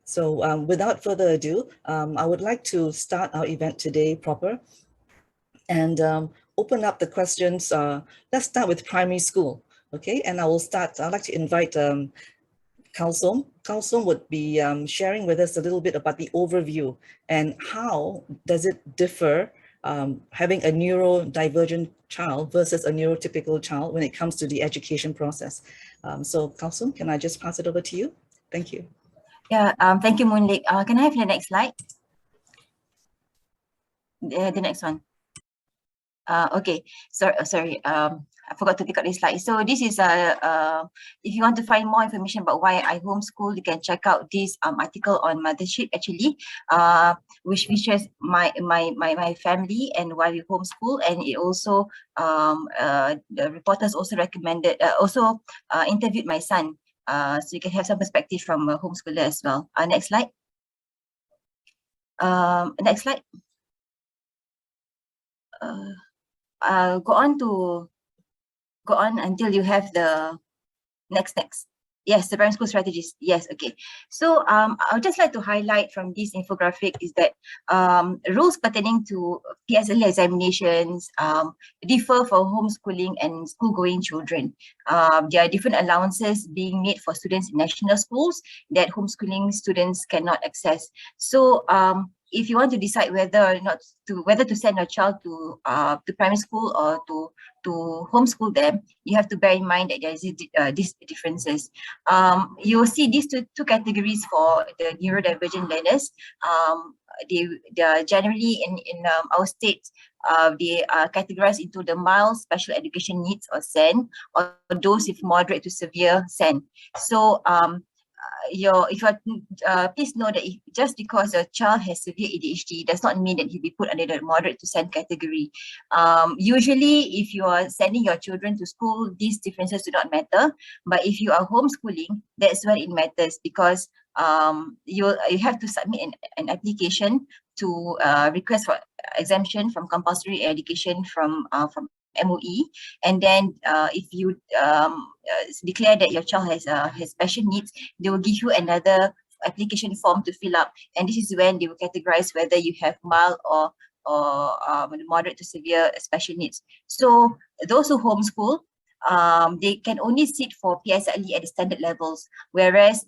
So without further ado, I would like to start our event today proper and open up the questions. Let's start with primary school, okay? And I'd like to invite Kalsum. Kalsum would be sharing with us a little bit about the overview and how does it differ having a neurodivergent child versus a neurotypical child when it comes to the education process. So Kalsum, can I just pass it over to you? Thank you. Yeah, thank you, Moonlit. Can I have the next slide? The next one. Okay, sorry. I forgot to pick up this slide. So this is if you want to find more information about why I homeschool, you can check out this article on Mothership actually, which features my family and why we homeschool, and it also the reporters also recommended interviewed my son, so you can have some perspective from a homeschooler as well. Next slide. Next slide. Go on until you have the next. Yes, the primary school strategies. Yes, okay. So I would just like to highlight from this infographic is that rules pertaining to PSLE examinations differ for homeschooling and school-going children. There are different allowances being made for students in national schools that homeschooling students cannot access. So if you want to decide whether to send your child to primary school or to homeschool them, you have to bear in mind that there is these differences. You will see these two categories for the neurodivergent learners. They are generally in our state. They are categorized into the mild special education needs or SEN, or those with moderate to severe SEN. So please know that just because a child has severe ADHD does not mean that he'll be put under the moderate to SEN category. Usually, if you are sending your children to school, these differences do not matter. But if you are homeschooling, that's when it matters, because you have to submit an application to request for exemption from compulsory education from MOE, and then if you declare that your child has special needs, they will give you another application form to fill up, and this is when they will categorize whether you have mild or moderate to severe special needs. So those who homeschool, they can only sit for PSLE at the standard levels, whereas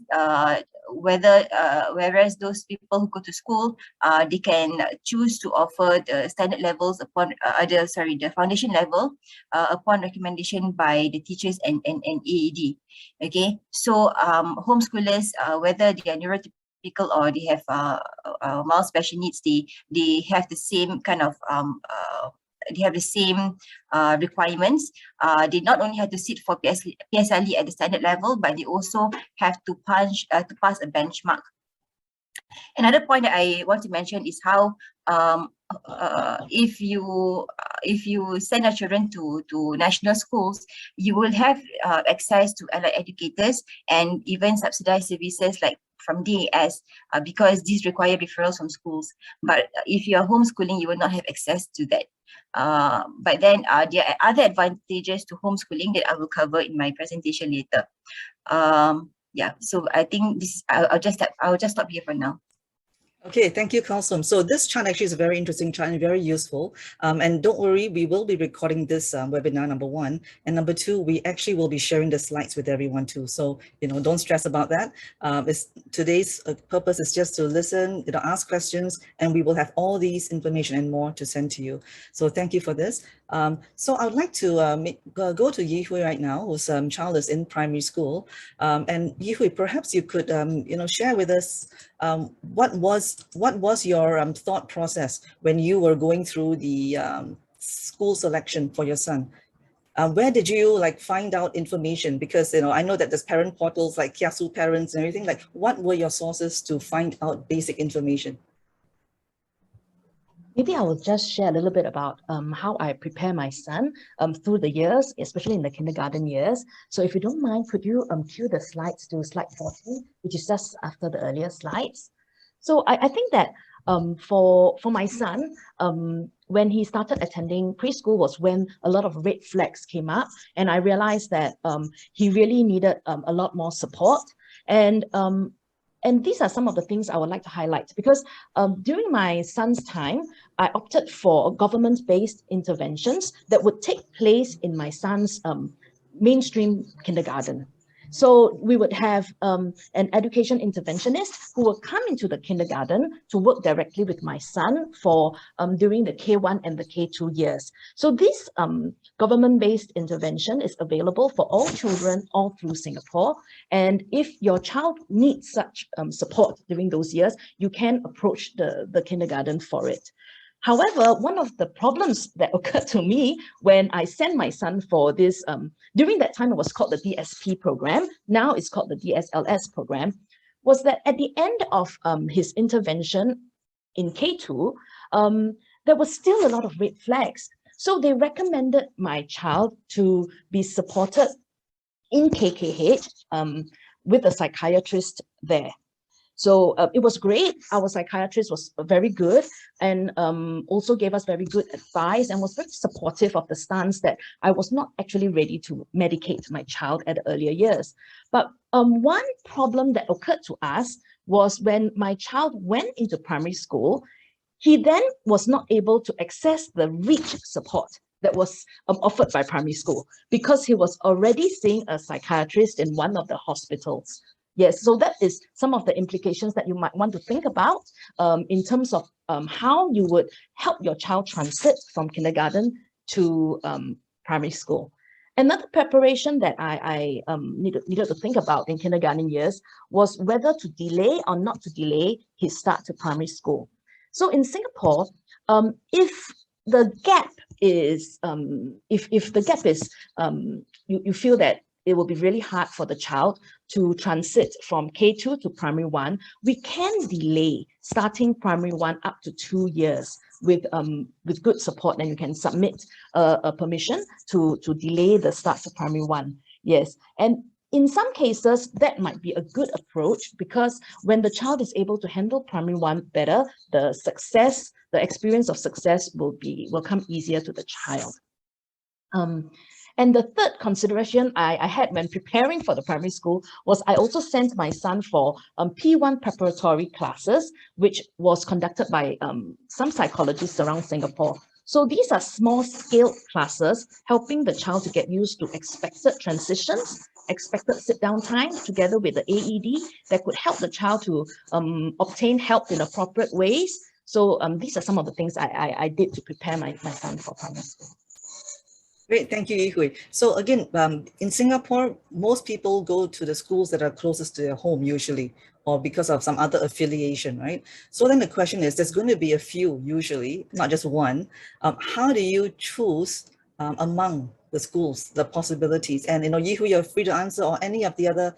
those people who go to school, they can choose to offer the standard levels upon the foundation level upon recommendation by the teachers and AED. Okay, so homeschoolers, whether they are neurotypical or they have mild special needs, they have the same kind of requirements. They not only have to sit for PSLE at the standard level, but they also have to pass a benchmark. Another point that I want to mention is how if you send your children to national schools, you will have access to allied educators and even subsidized services like from DAS, because these require referrals from schools. But if you are homeschooling, you will not have access to that. But then there are other advantages to homeschooling that I will cover in my presentation later. Yeah, so I think I'll just stop here for now. Okay, thank you, Kalsum. So this chart actually is a very interesting chart and very useful. And don't worry, we will be recording this webinar, number one. And number two, we actually will be sharing the slides with everyone too. So, don't stress about that. Today's purpose is just to listen, ask questions, and we will have all these information and more to send to you. So thank you for this. So I would like to go to Yihui right now, whose child is in primary school. And Yihui, perhaps you could, share with us what was your thought process when you were going through the school selection for your son? Where did you find out information? Because I know that there's parent portals like Kiasu Parents and everything. What were your sources to find out basic information? Maybe I will just share a little bit about how I prepare my son through the years, especially in the kindergarten years. So if you don't mind, could you cue the slides to slide 14, which is just after the earlier slides. So I think that for my son, when he started attending preschool was when a lot of red flags came up, and I realized that he really needed a lot more support. And And these are some of the things I would like to highlight, because during my son's time, I opted for government-based interventions that would take place in my son's mainstream kindergarten. So we would have an education interventionist who will come into the kindergarten to work directly with my son for during the K1 and the K2 years. So this government-based intervention is available for all children all through Singapore. And if your child needs such support during those years, you can approach the kindergarten for it. However, one of the problems that occurred to me when I sent my son for this, during that time it was called the DSP program, now it's called the DSLS program, was that at the end of his intervention in K2, there was still a lot of red flags. So they recommended my child to be supported in KKH with a psychiatrist there. So it was great. Our psychiatrist was very good and also gave us very good advice and was very supportive of the stance that I was not actually ready to medicate my child at earlier years. But one problem that occurred to us was when my child went into primary school, he then was not able to access the REACH support that was offered by primary school because he was already seeing a psychiatrist in one of the hospitals. Yes, so that is some of the implications that you might want to think about in terms of how you would help your child transit from kindergarten to primary school. Another preparation that I needed to think about in kindergarten years was whether to delay or not to delay his start to primary school. So in Singapore, if the gap is, you feel that it will be really hard for the child to transit from K2 to primary 1, we can delay starting primary 1 up to 2 years with good support, and you can submit a permission to delay the start to primary 1. Yes, and in some cases, that might be a good approach because when the child is able to handle primary 1 better, the experience of success will come easier to the child. And the third consideration I had when preparing for the primary school was I also sent my son for P1 preparatory classes, which was conducted by some psychologists around Singapore. So these are small-scale classes helping the child to get used to expected transitions, expected sit-down time together with the AED that could help the child to obtain help in appropriate ways. So these are some of the things I did to prepare my son for primary school. Great, thank you, Yihui. So again, in Singapore, most people go to the schools that are closest to their home usually, or because of some other affiliation, right? So then the question is, there's going to be a few usually, not just one. How do you choose among the schools, the possibilities? And Yihui, you're free to answer, or any of the other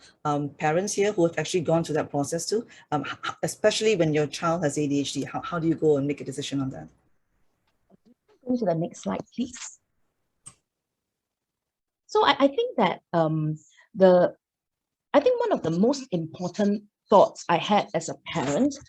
parents here who have actually gone through that process too, especially when your child has ADHD, how do you go and make a decision on that? Go to the next slide, please. So I think that I think one of the most important thoughts I had as a parent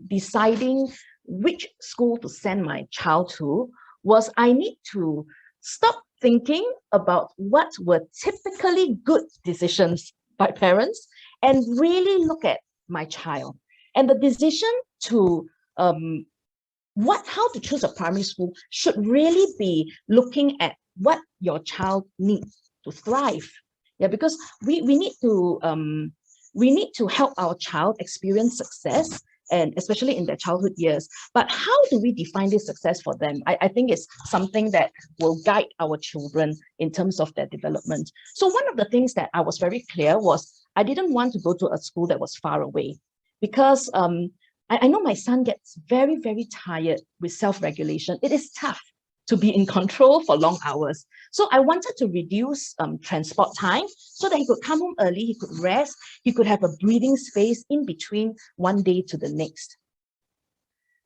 deciding which school to send my child to was I need to stop thinking about what were typically good decisions by parents and really look at my child. And the decision to how to choose a primary school should really be looking at what your child needs to thrive. Yeah, because we need to help our child experience success, and especially in their childhood years. But how do we define this success for them? I think it's something that will guide our children in terms of their development. So one of the things that I was very clear was I didn't want to go to a school that was far away, because I know my son gets very, very tired with self-regulation. It is tough to be in control for long hours. So I wanted to reduce transport time so that he could come home early, he could rest, he could have a breathing space in between one day to the next.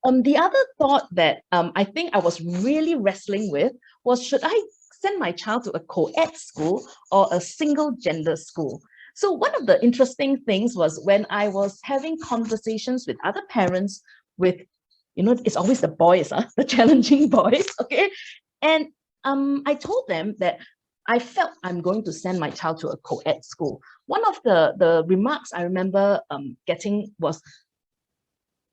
The other thought that I think I was really wrestling with was, should I send my child to a co-ed school or a single gender school? So one of the interesting things was when I was having conversations with other parents with, it's always the boys, the challenging boys, okay? And I told them that I felt I'm going to send my child to a co-ed school. One of the remarks I remember getting was,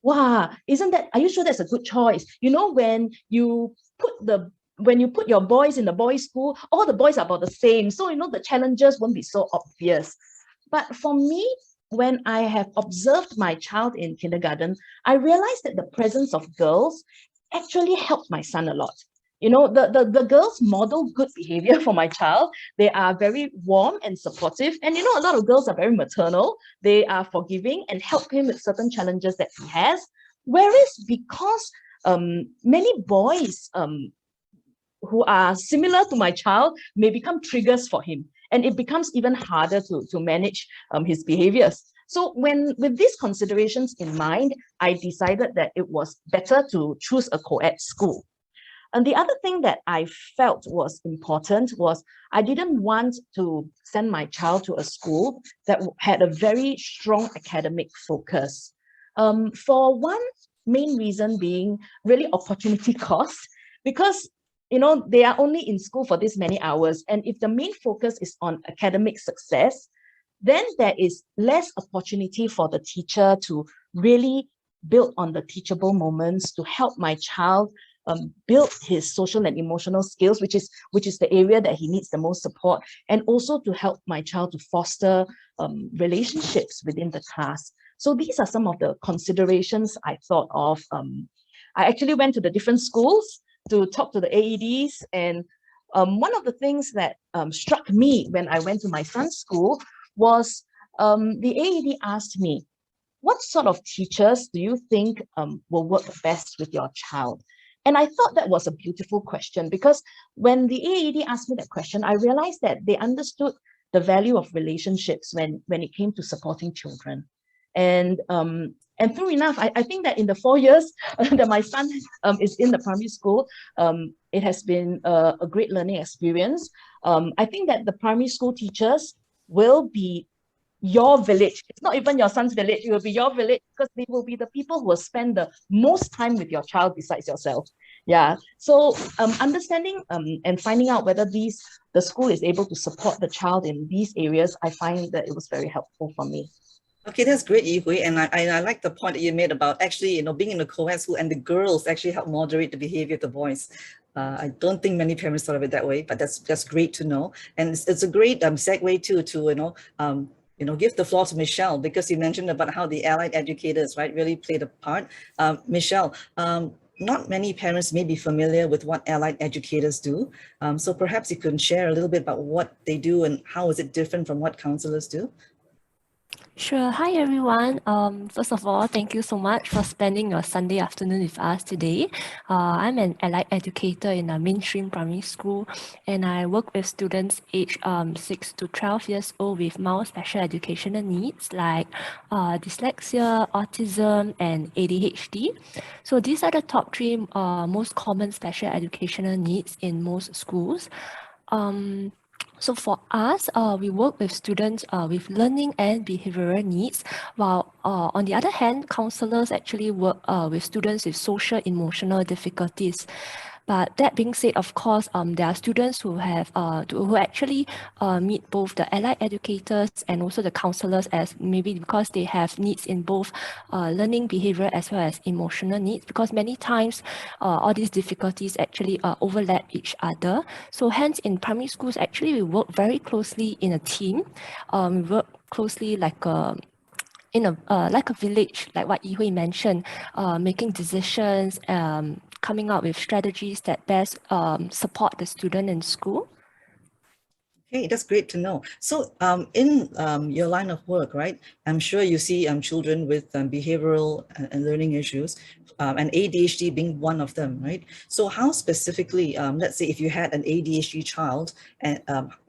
wow, are you sure that's a good choice? You know, when you put your boys in the boys' school, all the boys are about the same. So, you know, the challenges won't be so obvious. But for me, when I have observed my child in kindergarten, I realized that the presence of girls actually helped my son a lot. You know, the girls model good behavior for my child. They are very warm and supportive. And, you know, a lot of girls are very maternal. They are forgiving and help him with certain challenges that he has. Whereas because many boys who are similar to my child may become triggers for him. And it becomes even harder to manage his behaviors. So with these considerations in mind, I decided that it was better to choose a co-ed school. And the other thing that I felt was important was I didn't want to send my child to a school that had a very strong academic focus. For one main reason being really opportunity cost, because you know, they are only in school for this many hours. And if the main focus is on academic success, then there is less opportunity for the teacher to really build on the teachable moments to help my child build his social and emotional skills, which is the area that he needs the most support, and also to help my child to foster relationships within the class. So these are some of the considerations I thought of. I actually went to the different schools to talk to the AEDs, and one of the things that struck me when I went to my son's school was the AED asked me, what sort of teachers do you think will work best with your child? And I thought that was a beautiful question, because when the AED asked me that question, I realized that they understood the value of relationships when it came to supporting children. And true enough, I think that in the 4 years that my son is in the primary school, it has been a great learning experience. I think that the primary school teachers will be your village. It's not even your son's village, it will be your village, because they will be the people who will spend the most time with your child besides yourself. Yeah, so understanding and finding out whether the school is able to support the child in these areas, I find that it was very helpful for me. Okay, that's great, Yi-Hui, and I like the point that you made about actually, you know, being in a co-ed school and the girls actually help moderate the behavior of the boys. I don't think many parents thought of it that way, but that's great to know, and it's a great segue to give the floor to Michelle, because you mentioned about how the Allied educators, right, really played a part. Michelle, not many parents may be familiar with what Allied educators do, so perhaps you can share a little bit about what they do and how is it different from what counselors do? Sure. Hi, everyone. First of all, thank you so much for spending your Sunday afternoon with us today. I'm an Allied educator in a mainstream primary school, and I work with students aged 6 to 12 years old with mild special educational needs like dyslexia, autism, and ADHD. So these are the top 3 most common special educational needs in most schools. So for us, we work with students with learning and behavioral needs, while on the other hand, counselors actually work with students with social emotional difficulties. But that being said, of course, there are students who actually meet both the Allied educators and also the counselors, as maybe because they have needs in both learning behavior as well as emotional needs, because many times all these difficulties actually overlap each other. So hence in primary schools, actually we work very closely in a team. We work closely like a village, like what Yi-Hui mentioned, making decisions, coming up with strategies that best support the student in school. Okay, that's great to know. So in your line of work, right, I'm sure you see children with behavioral and learning issues, and ADHD being one of them, right? So how specifically, let's say if you had an ADHD child, and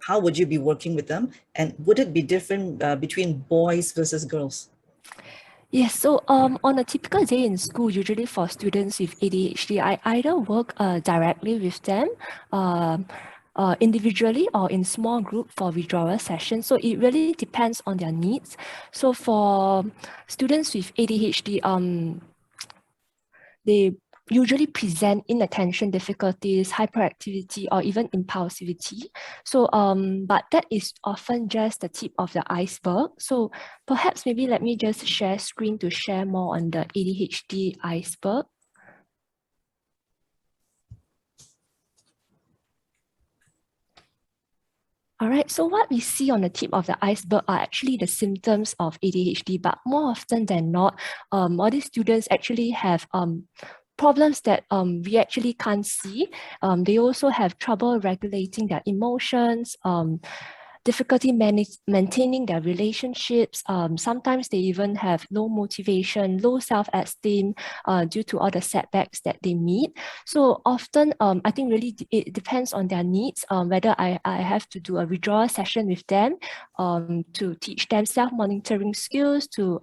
how would you be working with them? And would it be different between boys versus girls? Yes, so on a typical day in school, usually for students with ADHD, I either work directly with them, individually or in small group for withdrawal sessions. So it really depends on their needs. So for students with ADHD, they usually present inattention difficulties, hyperactivity, or even impulsivity. So, but that is often just the tip of the iceberg. So perhaps maybe let me just share screen to share more on the ADHD iceberg. All right, so what we see on the tip of the iceberg are actually the symptoms of ADHD, but more often than not, all these students actually have problems that we actually can't see. They also have trouble regulating their emotions, difficulty maintaining their relationships. Sometimes they even have low motivation, low self-esteem due to all the setbacks that they meet. So often, I think really it depends on their needs, whether I have to do a withdrawal session with them to teach them self-monitoring skills, to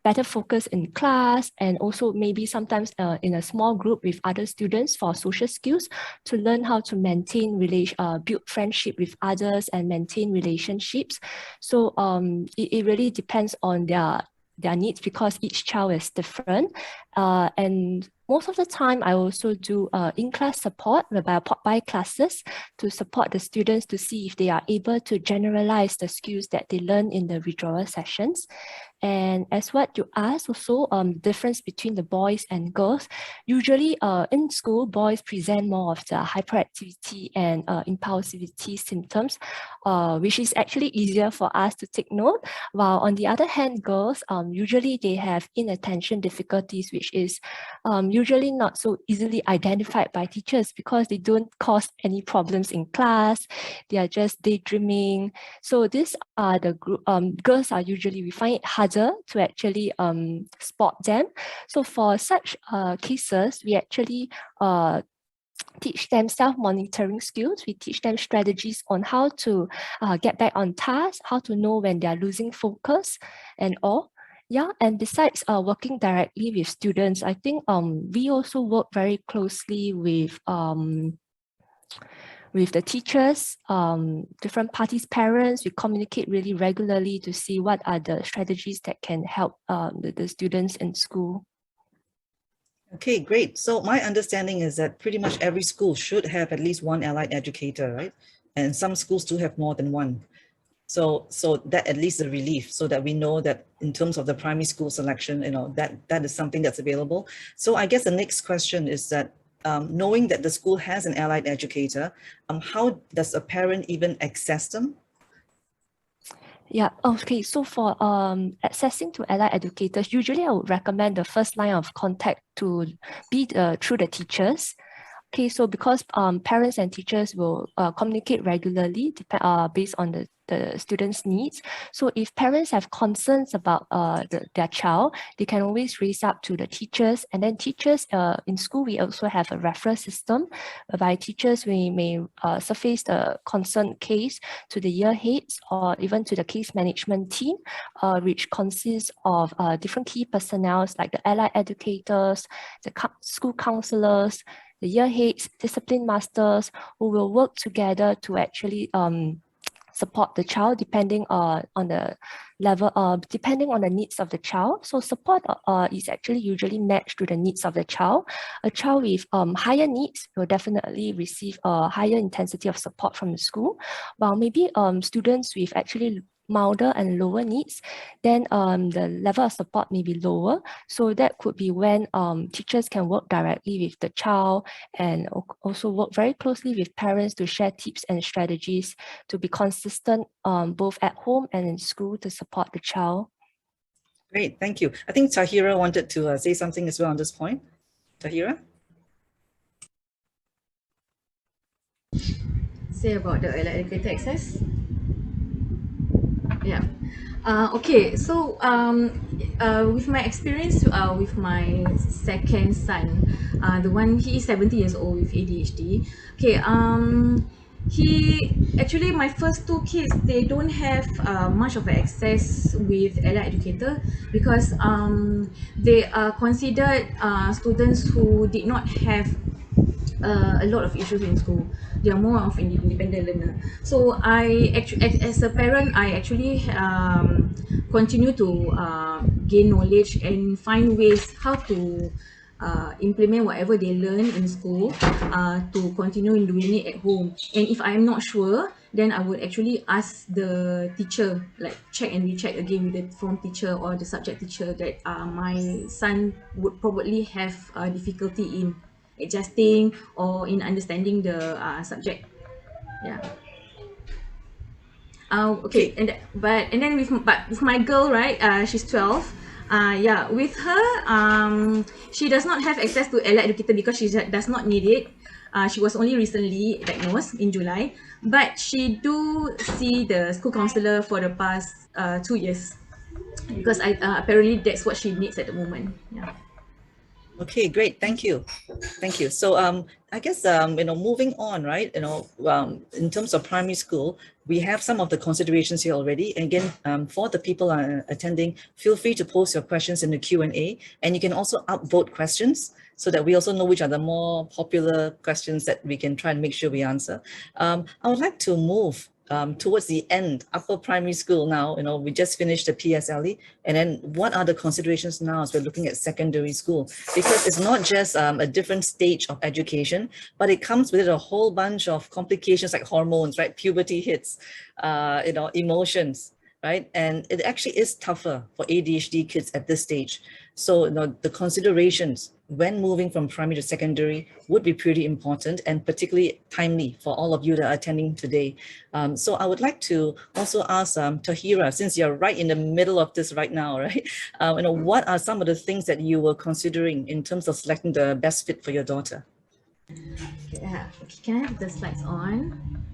better focus in class, and also maybe sometimes in a small group with other students for social skills to learn how to maintain build friendship with others and maintain relationships. So it really depends on their needs because each child is different. And most of the time, I also do in-class support, whereby I pop by classes to support the students to see if they are able to generalize the skills that they learn in the withdrawal sessions. And as what you asked also, difference between the boys and girls. Usually in school, boys present more of the hyperactivity and impulsivity symptoms, which is actually easier for us to take note. While on the other hand, girls, usually they have inattention difficulties, which is usually not so easily identified by teachers because they don't cause any problems in class. They are just daydreaming. So these are the group, girls are usually, we find it harder to actually spot them. So for such cases, we actually teach them self-monitoring skills. We teach them strategies on how to get back on task, how to know when they're losing focus and all. Yeah, and besides working directly with students, I think we also work very closely with the teachers, different parties' parents. We communicate really regularly to see what are the strategies that can help the students in school. Okay, great. So my understanding is that pretty much every school should have at least one allied educator, right? And some schools do have more than one. So that at least a relief, so that we know that in terms of the primary school selection, that is something that's available. So I guess the next question is that knowing that the school has an allied educator, how does a parent even access them? Yeah, okay. So for accessing to allied educators, usually I would recommend the first line of contact to be through the teachers. Okay, so because parents and teachers will communicate regularly based on the students' needs. So if parents have concerns about their child, they can always raise up to the teachers. And then teachers in school, we also have a referral system whereby teachers, we may surface the concerned case to the year heads or even to the case management team, which consists of different key personnel like the allied educators, the school counselors, the year heads, discipline masters, who will work together to actually support the child depending on the level, depending on the needs of the child. So support is actually usually matched to the needs of the child. A child with higher needs will definitely receive a higher intensity of support from the school, while maybe students with actually milder and lower needs, then the level of support may be lower. So that could be when teachers can work directly with the child and also work very closely with parents to share tips and strategies to be consistent both at home and in school to support the child. Great, thank you. I think Tahirah wanted to say something as well on this point. Tahirah? Say about the allied educator access. Yeah. Okay, so with my experience with my second son, the one, he is 70 years old with ADHD. Okay, he actually, my first two kids, they don't have much of access with allied educator because they are considered students who did not have a lot of issues in school. They are more of independent learner. So I actually, as a parent, I actually continue to gain knowledge and find ways how to implement whatever they learn in school to continue in doing it at home. And if I'm not sure, then I would actually ask the teacher, like check and recheck again with the form teacher or the subject teacher that my son would probably have difficulty in adjusting or in understanding the subject. Yeah. Okay, and then with my girl, right? She's 12. Yeah, with her, she does not have access to Allied Educator because she does not need it. She was only recently diagnosed in July, but she do see the school counselor for the past 2 years because apparently that's what she needs at the moment. Yeah. Okay, great. Thank you. Thank you. So I guess moving on, right? In terms of primary school, we have some of the considerations here already. And again, for the people attending, feel free to post your questions in the Q&A, and you can also upvote questions so that we also know which are the more popular questions that we can try and make sure we answer. I would like to move towards the end, upper primary school now. We just finished the PSLE, and then what are the considerations now as we're looking at secondary school? Because it's not just a different stage of education, but it comes with a whole bunch of complications like hormones, right? Puberty hits, emotions, right? And it actually is tougher for ADHD kids at this stage. So the considerations when moving from primary to secondary would be pretty important and particularly timely for all of you that are attending today. So I would like to also ask Tahirah, since you're right in the middle of this right now, right? What are some of the things that you were considering in terms of selecting the best fit for your daughter? Okay, can I have the slides on?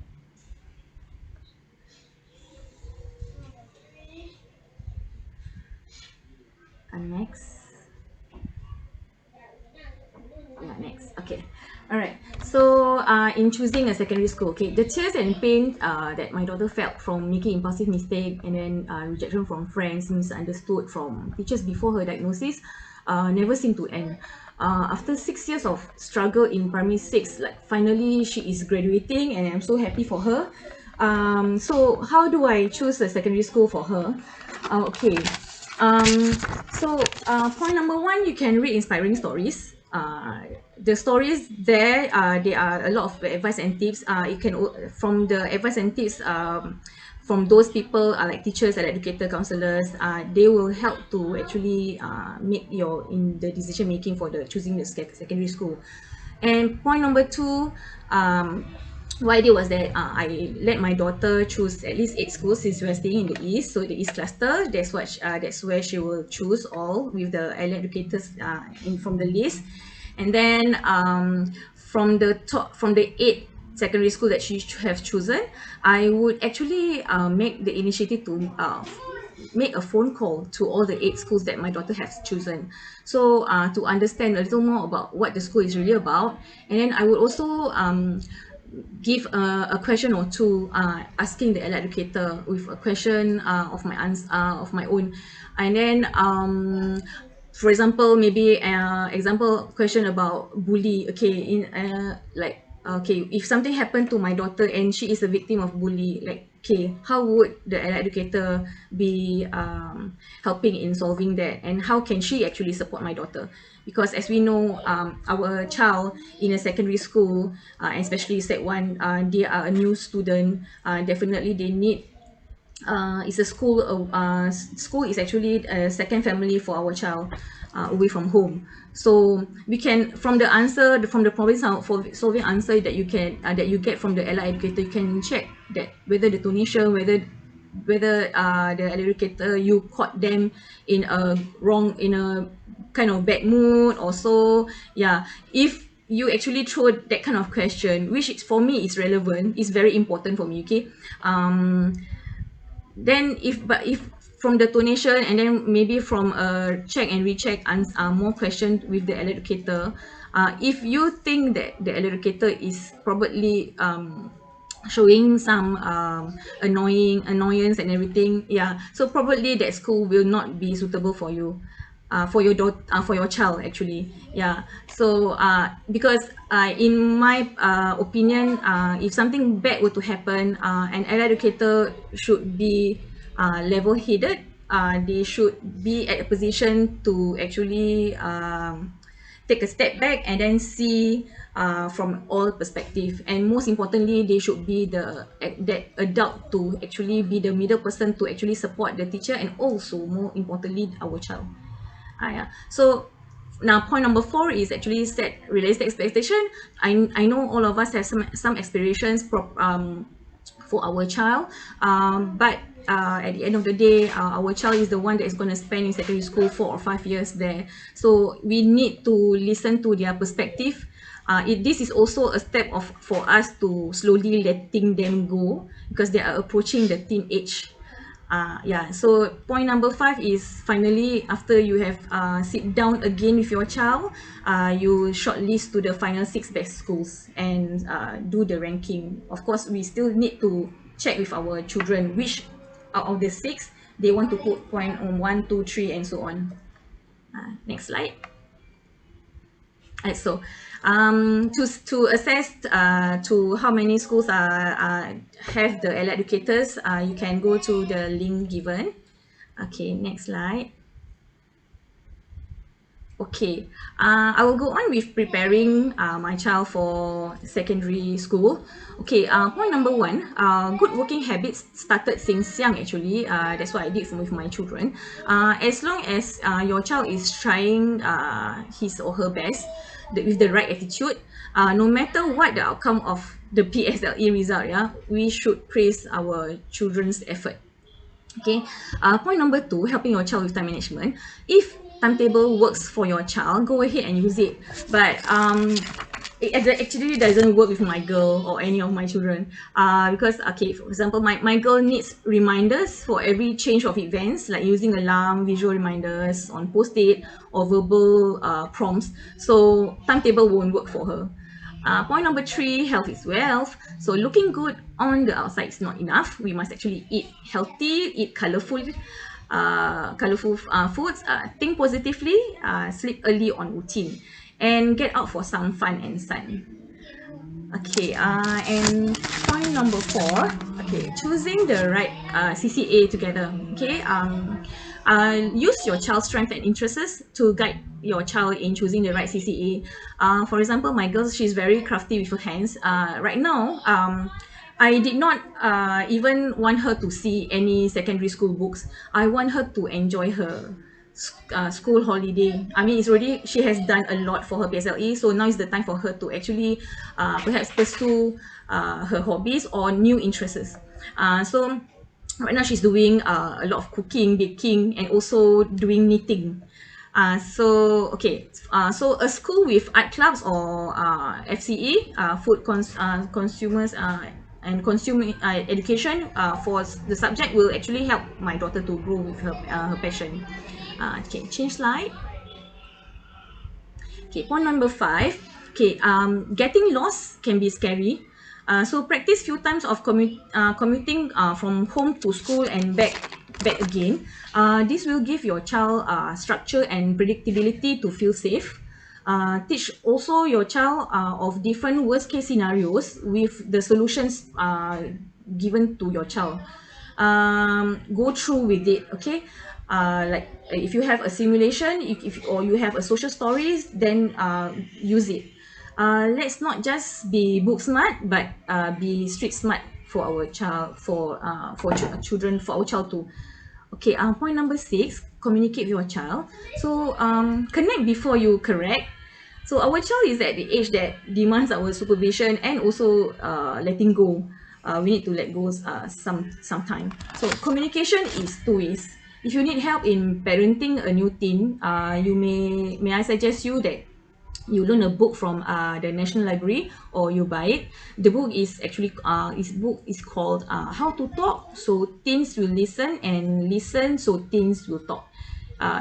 Next. Yeah, next. Okay. All right. So in choosing a secondary school, okay, the tears and pain that my daughter felt from making impulsive mistake and then rejection from friends, misunderstood from teachers before her diagnosis, never seemed to end. After 6 years of struggle in primary 6, like finally she is graduating, and I'm so happy for her. So how do I choose a secondary school for her? Okay. So point number 1, you can read inspiring stories. The stories there, there are a lot of advice and tips. You can from the advice and tips from those people like teachers and educator counselors. They will help to actually make in the decision making for the choosing the secondary school. And point number 2, what I did was that I let my daughter choose at least 8 schools since we're staying in the East. So the East cluster, that's where she will choose all with the Allied Educators from the list. And then from the 8 secondary school that she have chosen, I would actually make the initiative to make a phone call to all the 8 schools that my daughter has chosen. So to understand a little more about what the school is really about. And then I would also give a question or two, asking the Allied Educator with a question of my own. And then for example, maybe example question about bully. Okay, okay, if something happened to my daughter and she is a victim of bully, like, okay, how would the Allied Educator be helping in solving that, and how can she actually support my daughter? Because as we know, our child in a secondary school, especially Set 1, they are a new student. Definitely they need it's a school. School is actually a second family for our child, away from home. So we can, from the answer, from the problem solving answer that you can that you get from the Allied Educator, you can check that whether the donation, whether the Allied Educator, you caught them in a kind of bad mood or so. Yeah, if you actually throw that kind of question, which is, for me, is relevant, is very important for me. Okay, then if from the donation, and then maybe from a check and recheck more questions with the Allied Educator, if you think that the Allied Educator is probably showing some annoyance and everything, yeah, so probably that school will not be suitable for you, for your child actually. Yeah, so because in my opinion, if something bad were to happen, an Allied Educator should be level-headed. They should be at a position to actually take a step back and then see from all perspective. And most importantly, they should be that adult to actually be the middle person to actually support the teacher, and also more importantly our child. Yeah. So now point number 4 is actually set realistic expectation. I know all of us have some aspirations for our child, but at the end of the day, our child is the one that is going to spend in secondary school 4 or 5 years there. So we need to listen to their perspective. This is also a step for us to slowly letting them go, because they are approaching the teenage. Yeah, so point number 5 is finally, after you have sit down again with your child, you shortlist to the final 6 best schools and do the ranking. Of course, we still need to check with our children which out of the 6 they want to put point on 1, 2, 3 and so on. Next slide. So to assess to how many schools have the Allied Educators, you can go to the link given. Okay, next slide. Okay, I will go on with preparing my child for secondary school. Okay, point number 1, good working habits started since young actually. That's what I did with my children. As long as your child is trying his or her best with the right attitude, no matter what the outcome of the PSLE result, yeah, we should praise our children's effort. Okay, point number 2, helping your child with time management. If timetable works for your child, go ahead and use it. But it actually doesn't work with my girl or any of my children, because okay, for example, my girl needs reminders for every change of events, like using alarm, visual reminders on post-it or verbal prompts. So timetable won't work for her. Point number 3, health is wealth. So looking good on the outside is not enough. We must actually eat healthy, eat colorful foods, think positively, sleep early on routine, and get out for some fun and sun. Okay, and point number 4, okay, choosing the right CCA together. Okay, use your child's strengths and interests to guide your child in choosing the right CCA. For example, my girl, she's very crafty with her hands. Right now, I did not even want her to see any secondary school books. I want her to enjoy her school holiday. I mean, it's already, she has done a lot for her PSLE, so now is the time for her to actually perhaps pursue her hobbies or new interests. So right now she's doing a lot of cooking, baking, and also doing knitting. So okay, so a school with art clubs or FCE, food consumers and consumer education for the subject will actually help my daughter to grow with her passion. Okay, change slide. Okay, point number 5. Okay, getting lost can be scary. So practice few times of commuting from home to school and back again. This will give your child structure and predictability to feel safe. Teach also your child of different worst case scenarios with the solutions given to your child. Go through with it, okay? Like if you have a simulation, or you have a social stories, then use it. Let's not just be book smart, but be street smart for our child, for children, for our child too. Okay, point number 6, communicate with your child. So connect before you correct. So our child is at the age that demands our supervision and also letting go. We need to let go sometime. So communication is 2 ways. If you need help in parenting a new teen, may I suggest you that you learn a book from the National Library, or you buy it. The book is actually book is called How to Talk So Teens Will Listen, and Listen So Teens Will Talk.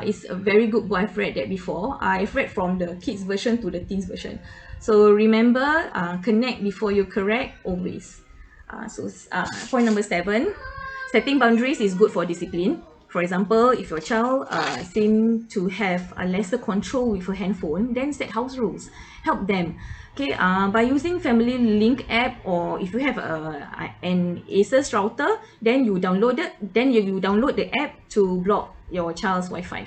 It's a very good book. I've read that before. I've read from the kids version to the teens version. So remember, connect before you correct always. Point number 7, setting boundaries is good for discipline. For example, if your child seem to have a lesser control with a handphone, then set house rules. Help them. Okay, by using Family Link app, or if you have an Asus router, then you download the app to block your child's Wi-Fi.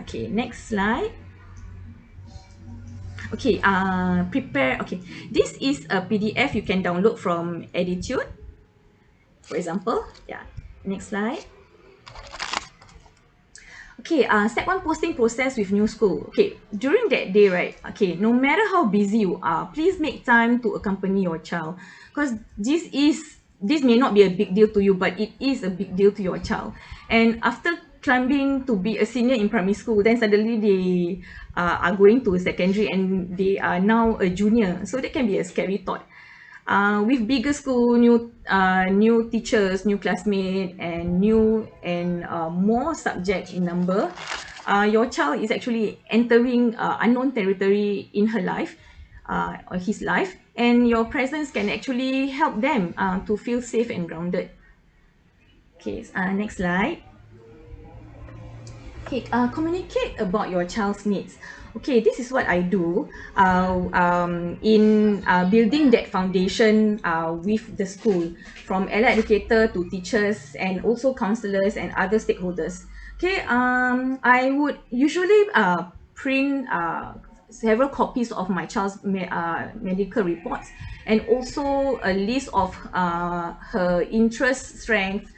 Okay, next slide. Okay, prepare. Okay, this is a PDF you can download from Attitude, for example. Yeah, next slide. Okay, step one, posting process with new school. Okay, during that day, right? Okay, no matter how busy you are, please make time to accompany your child, because this may not be a big deal to you, but it is a big deal to your child. And after climbing to be a senior in primary school, then suddenly they are going to secondary and they are now a junior. So that can be a scary thought. With bigger school, new teachers, new classmates, and more subjects in number, your child is actually entering unknown territory in her life, or his life, and your presence can actually help them to feel safe and grounded. Okay, next slide. Okay, communicate about your child's needs. Okay, this is what I do in building that foundation with the school, from Allied Educator to teachers and also counselors and other stakeholders. Okay, I would usually print several copies of my child's medical reports, and also a list of her interest, strength,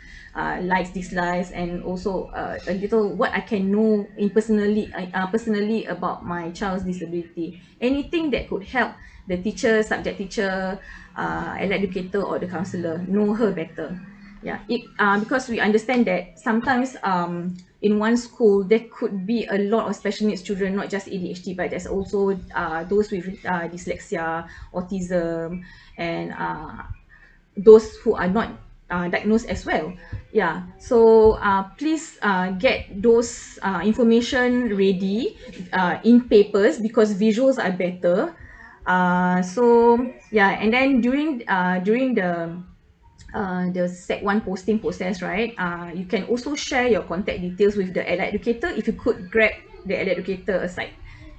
likes, dislikes, and also a little what I can know personally about my child's disability. Anything that could help the teacher, subject teacher, allied educator, or the counselor know her better. Yeah, because we understand that sometimes in one school there could be a lot of special needs children, not just ADHD, but there's also those with dyslexia, autism, and those who are not diagnosed as well. Yeah, so please get those information ready in papers, because visuals are better. So yeah, and then during the Sec 1 posting process, right? You can also share your contact details with the allied educator if you could grab the allied educator aside.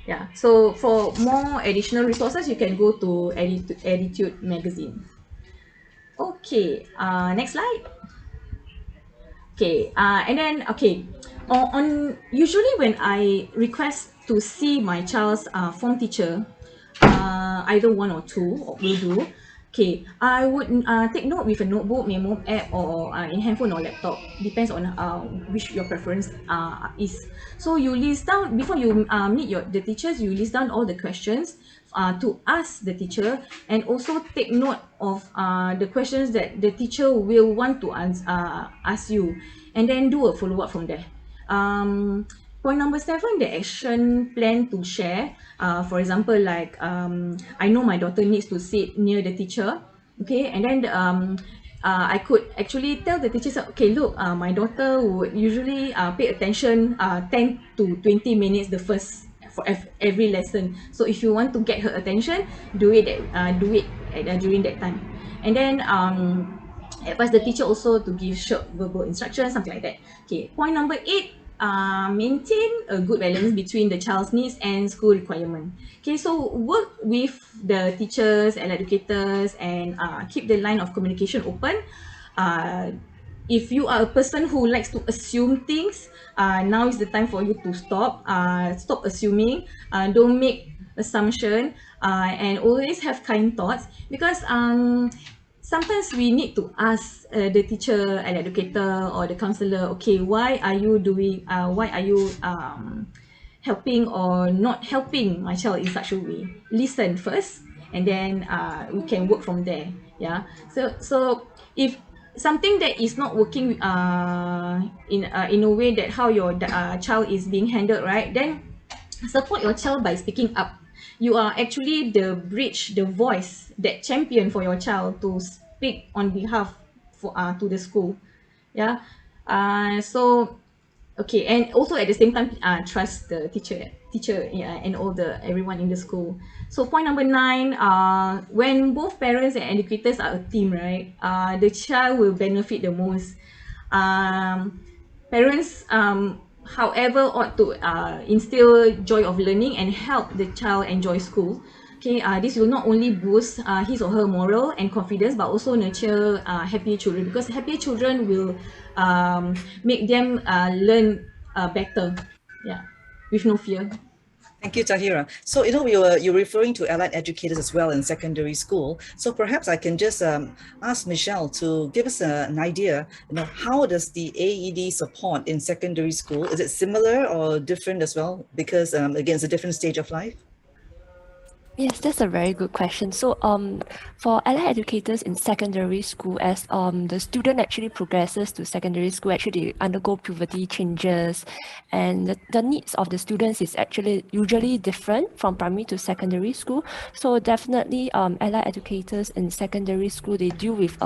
Yeah, so for more additional resources, you can go to Attitude magazine. Okay, next slide. Okay, and then okay, on usually when I request to see my child's form teacher, either one or two will do. Okay, I would take note with a notebook, memo app, or in handphone or laptop. Depends on which your preference is. So you list down before you meet the teachers. You list down all the questions to ask the teacher, and also take note of the questions that the teacher will want to ask you, and then do a follow up from there. Point number 7, the action plan to share. For example, like I know my daughter needs to sit near the teacher, okay, and then I could actually tell the teachers, okay, look, my daughter would usually pay attention 10 to 20 minutes the first for every lesson. So if you want to get her attention, do it during that time, and then advise the teacher also to give short verbal instructions, something like that. Okay, point number 8, maintain a good balance between the child's needs and school requirement. Okay, so work with the teachers and educators, and keep the line of communication open. If you are a person who likes to assume things, now is the time for you to stop assuming. Don't make assumption, and always have kind thoughts, because sometimes we need to ask the teacher and educator or the counselor, okay, why are you helping or not helping my child in such a way? Listen first, and then we can work from there. Yeah, so if something that is not working in a way that how your child is being handled, right, then support your child by speaking up. You are actually the bridge, the voice, that champion for your child to speak on behalf for to the school. Yeah, so okay, and also at the same time trust the teacher, yeah, and all the everyone in the school. So point number 9, when both parents and educators are a team, right, the child will benefit the most. Parents, however, ought to instill joy of learning and help the child enjoy school. Okay, this will not only boost his or her moral and confidence, but also nurture happy children, because happy children will make them learn better, yeah, with no fear. Thank you, Tahirah. So, you're referring to allied educators as well in secondary school. So perhaps I can just ask Michelle to give us an idea, how does the AED support in secondary school? Is it similar or different as well? Because again, it's a different stage of life. Yes, that's a very good question. So, for allied educators in secondary school, as the student actually progresses to secondary school, actually they undergo puberty changes, and the needs of the students is actually usually different from primary to secondary school. So definitely, allied educators in secondary school, they deal with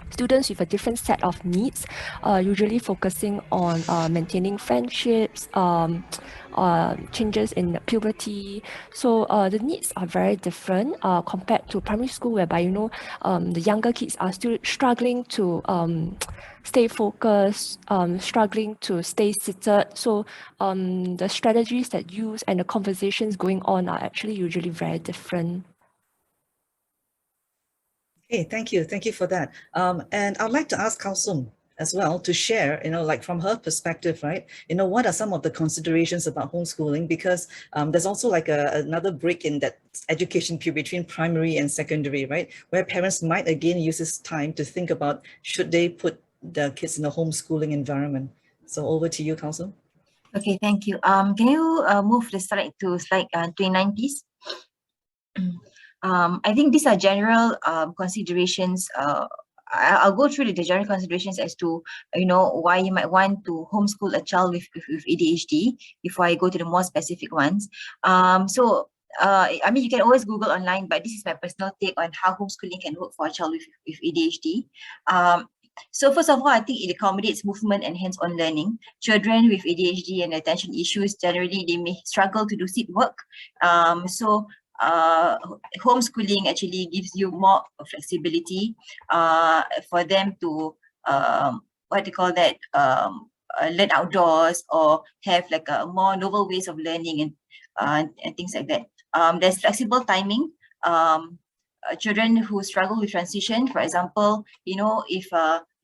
students with a different set of needs, usually focusing on maintaining friendships, changes in puberty. So the needs are very different compared to primary school, whereby the younger kids are still struggling to stay focused, struggling to stay seated. So the strategies that use and the conversations going on are actually usually very different. Okay, thank you. Thank you for that. And I'd like to ask Kalsum as well to share, like from her perspective, right? What are some of the considerations about homeschooling? Because there's also like another break in that education period between primary and secondary, right? Where parents might again use this time to think about should they put the kids in a homeschooling environment. So over to you, Kalsum. Okay, thank you. Can you move the slide to slide 29, please? I think these are general considerations. I'll go through the general considerations as to why you might want to homeschool a child with ADHD before I go to the more specific ones. I mean, you can always Google online, but this is my personal take on how homeschooling can work for a child with ADHD. So first of all, I think it accommodates movement and hands-on learning. Children with ADHD and attention issues, generally, they may struggle to do seat work. Homeschooling actually gives you more flexibility for them to learn outdoors or have like a more novel ways of learning and things like that. There's flexible timing. Children who struggle with transition, for example, if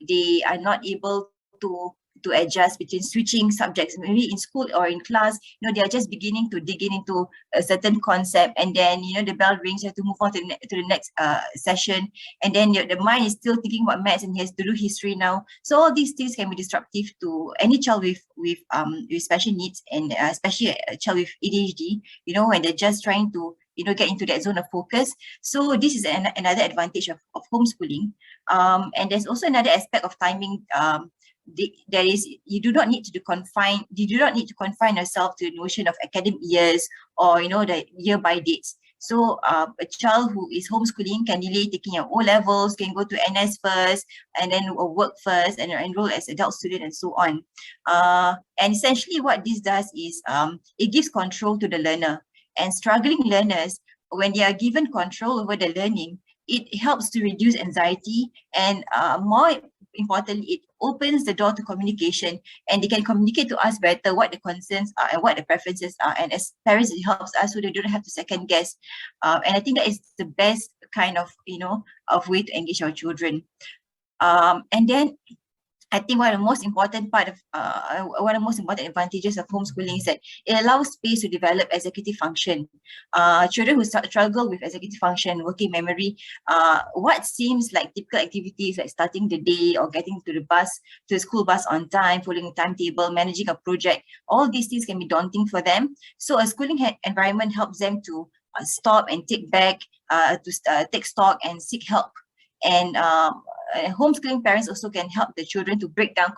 they are not able to adjust between switching subjects, maybe in school or in class, they are just beginning to dig into a certain concept, and then the bell rings, you have to move on to the next session, and then the mind is still thinking about maths and he has to do history now. So all these things can be disruptive to any child with special needs, and especially a child with ADHD, when they're just trying to get into that zone of focus. So this is another advantage of homeschooling. And there's also another aspect of timing. There is, you do not need to confine yourself to the notion of academic years or the year by dates. So a child who is homeschooling can delay taking your O levels, can go to NS first, and then work first, and enroll as adult student, and so on. And essentially what this does is it gives control to the learner. And struggling learners, when they are given control over the learning, it helps to reduce anxiety, and more importantly, it opens the door to communication, and they can communicate to us better what the concerns are and what the preferences are. And as parents, it helps us so they don't have to second guess. And I think that is the best kind of of way to engage our children. And then I think one of the most important advantages of homeschooling is that it allows space to develop executive function. Children who struggle with executive function, working memory, what seems like typical activities like starting the day or getting to the school bus on time, following a timetable, managing a project, all these things can be daunting for them. So a schooling environment helps them to stop and take back, take stock and seek help. And homeschooling parents also can help the children to break down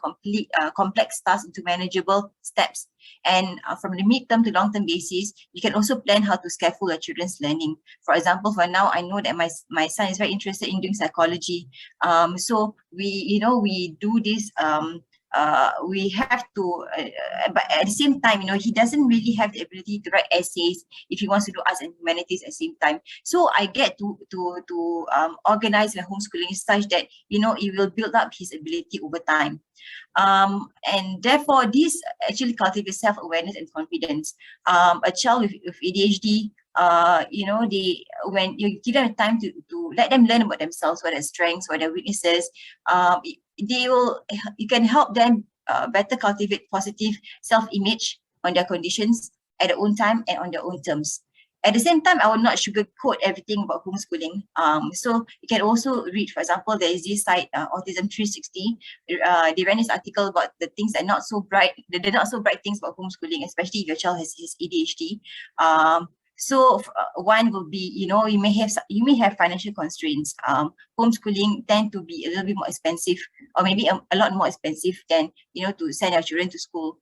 complex tasks into manageable steps. And from the mid-term to long-term basis, you can also plan how to scaffold a children's learning. For example, for now, I know that my son is very interested in doing psychology. So we do this. We have to, but at the same time, he doesn't really have the ability to write essays if he wants to do arts and humanities at the same time. So I get to organize the homeschooling such that it will build up his ability over time. And therefore, this actually cultivates self-awareness and confidence. A child with ADHD, when you give them time to let them learn about themselves, what their strengths, what their weaknesses, you can help them better cultivate positive self-image on their conditions, at their own time and on their own terms. At the same time, I will not sugarcoat everything about homeschooling. So you can also read, for example, there is this site, Autism 360. They ran this article about the things that are not so bright, the not so bright things about homeschooling, especially if your child has ADHD. So one will be, you know, you may have financial constraints. Homeschooling tend to be a little bit more expensive, or maybe a lot more expensive than, you know, to send your children to school.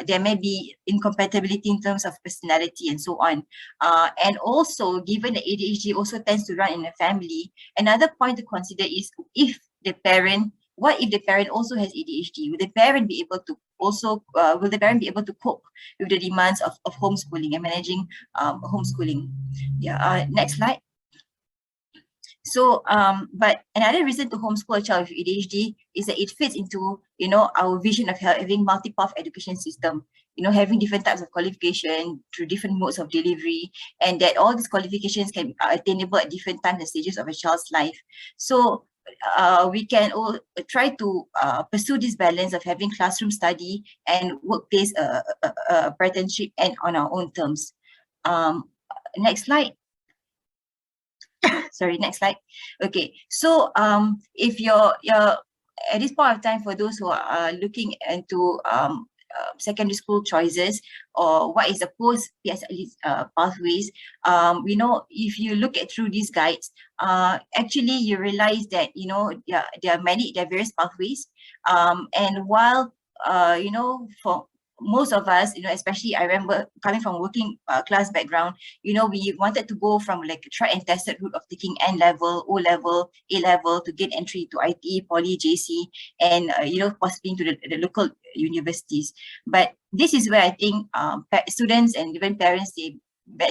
There may be incompatibility in terms of personality and so on. And also, given that ADHD also tends to run in a family, another point to consider is what if the parent also has ADHD? Will the parent be able to cope with the demands of homeschooling and managing homeschooling? Yeah, next slide. So, but another reason to homeschool a child with ADHD is that it fits into, you know, our vision of having multi-path education system, you know, having different types of qualification through different modes of delivery, and that all these qualifications can be attainable at different times and stages of a child's life. So, we can all try to pursue this balance of having classroom study and workplace apprenticeship and on our own terms. Next slide. Sorry, next slide. Okay, so if you're at this point of time, for those who are looking into secondary school choices, or what is the post-PSLE pathways, we know if you look at through these guides, actually you realize that, you know, there are various pathways, and while you know, for most of us, you know, especially I remember coming from working class background, you know, we wanted to go from like a tried and tested route of taking N-level, O-level, A-level to get entry to IT, Poly, JC, and, you know, possibly into the local universities. But this is where I think students and even parents, they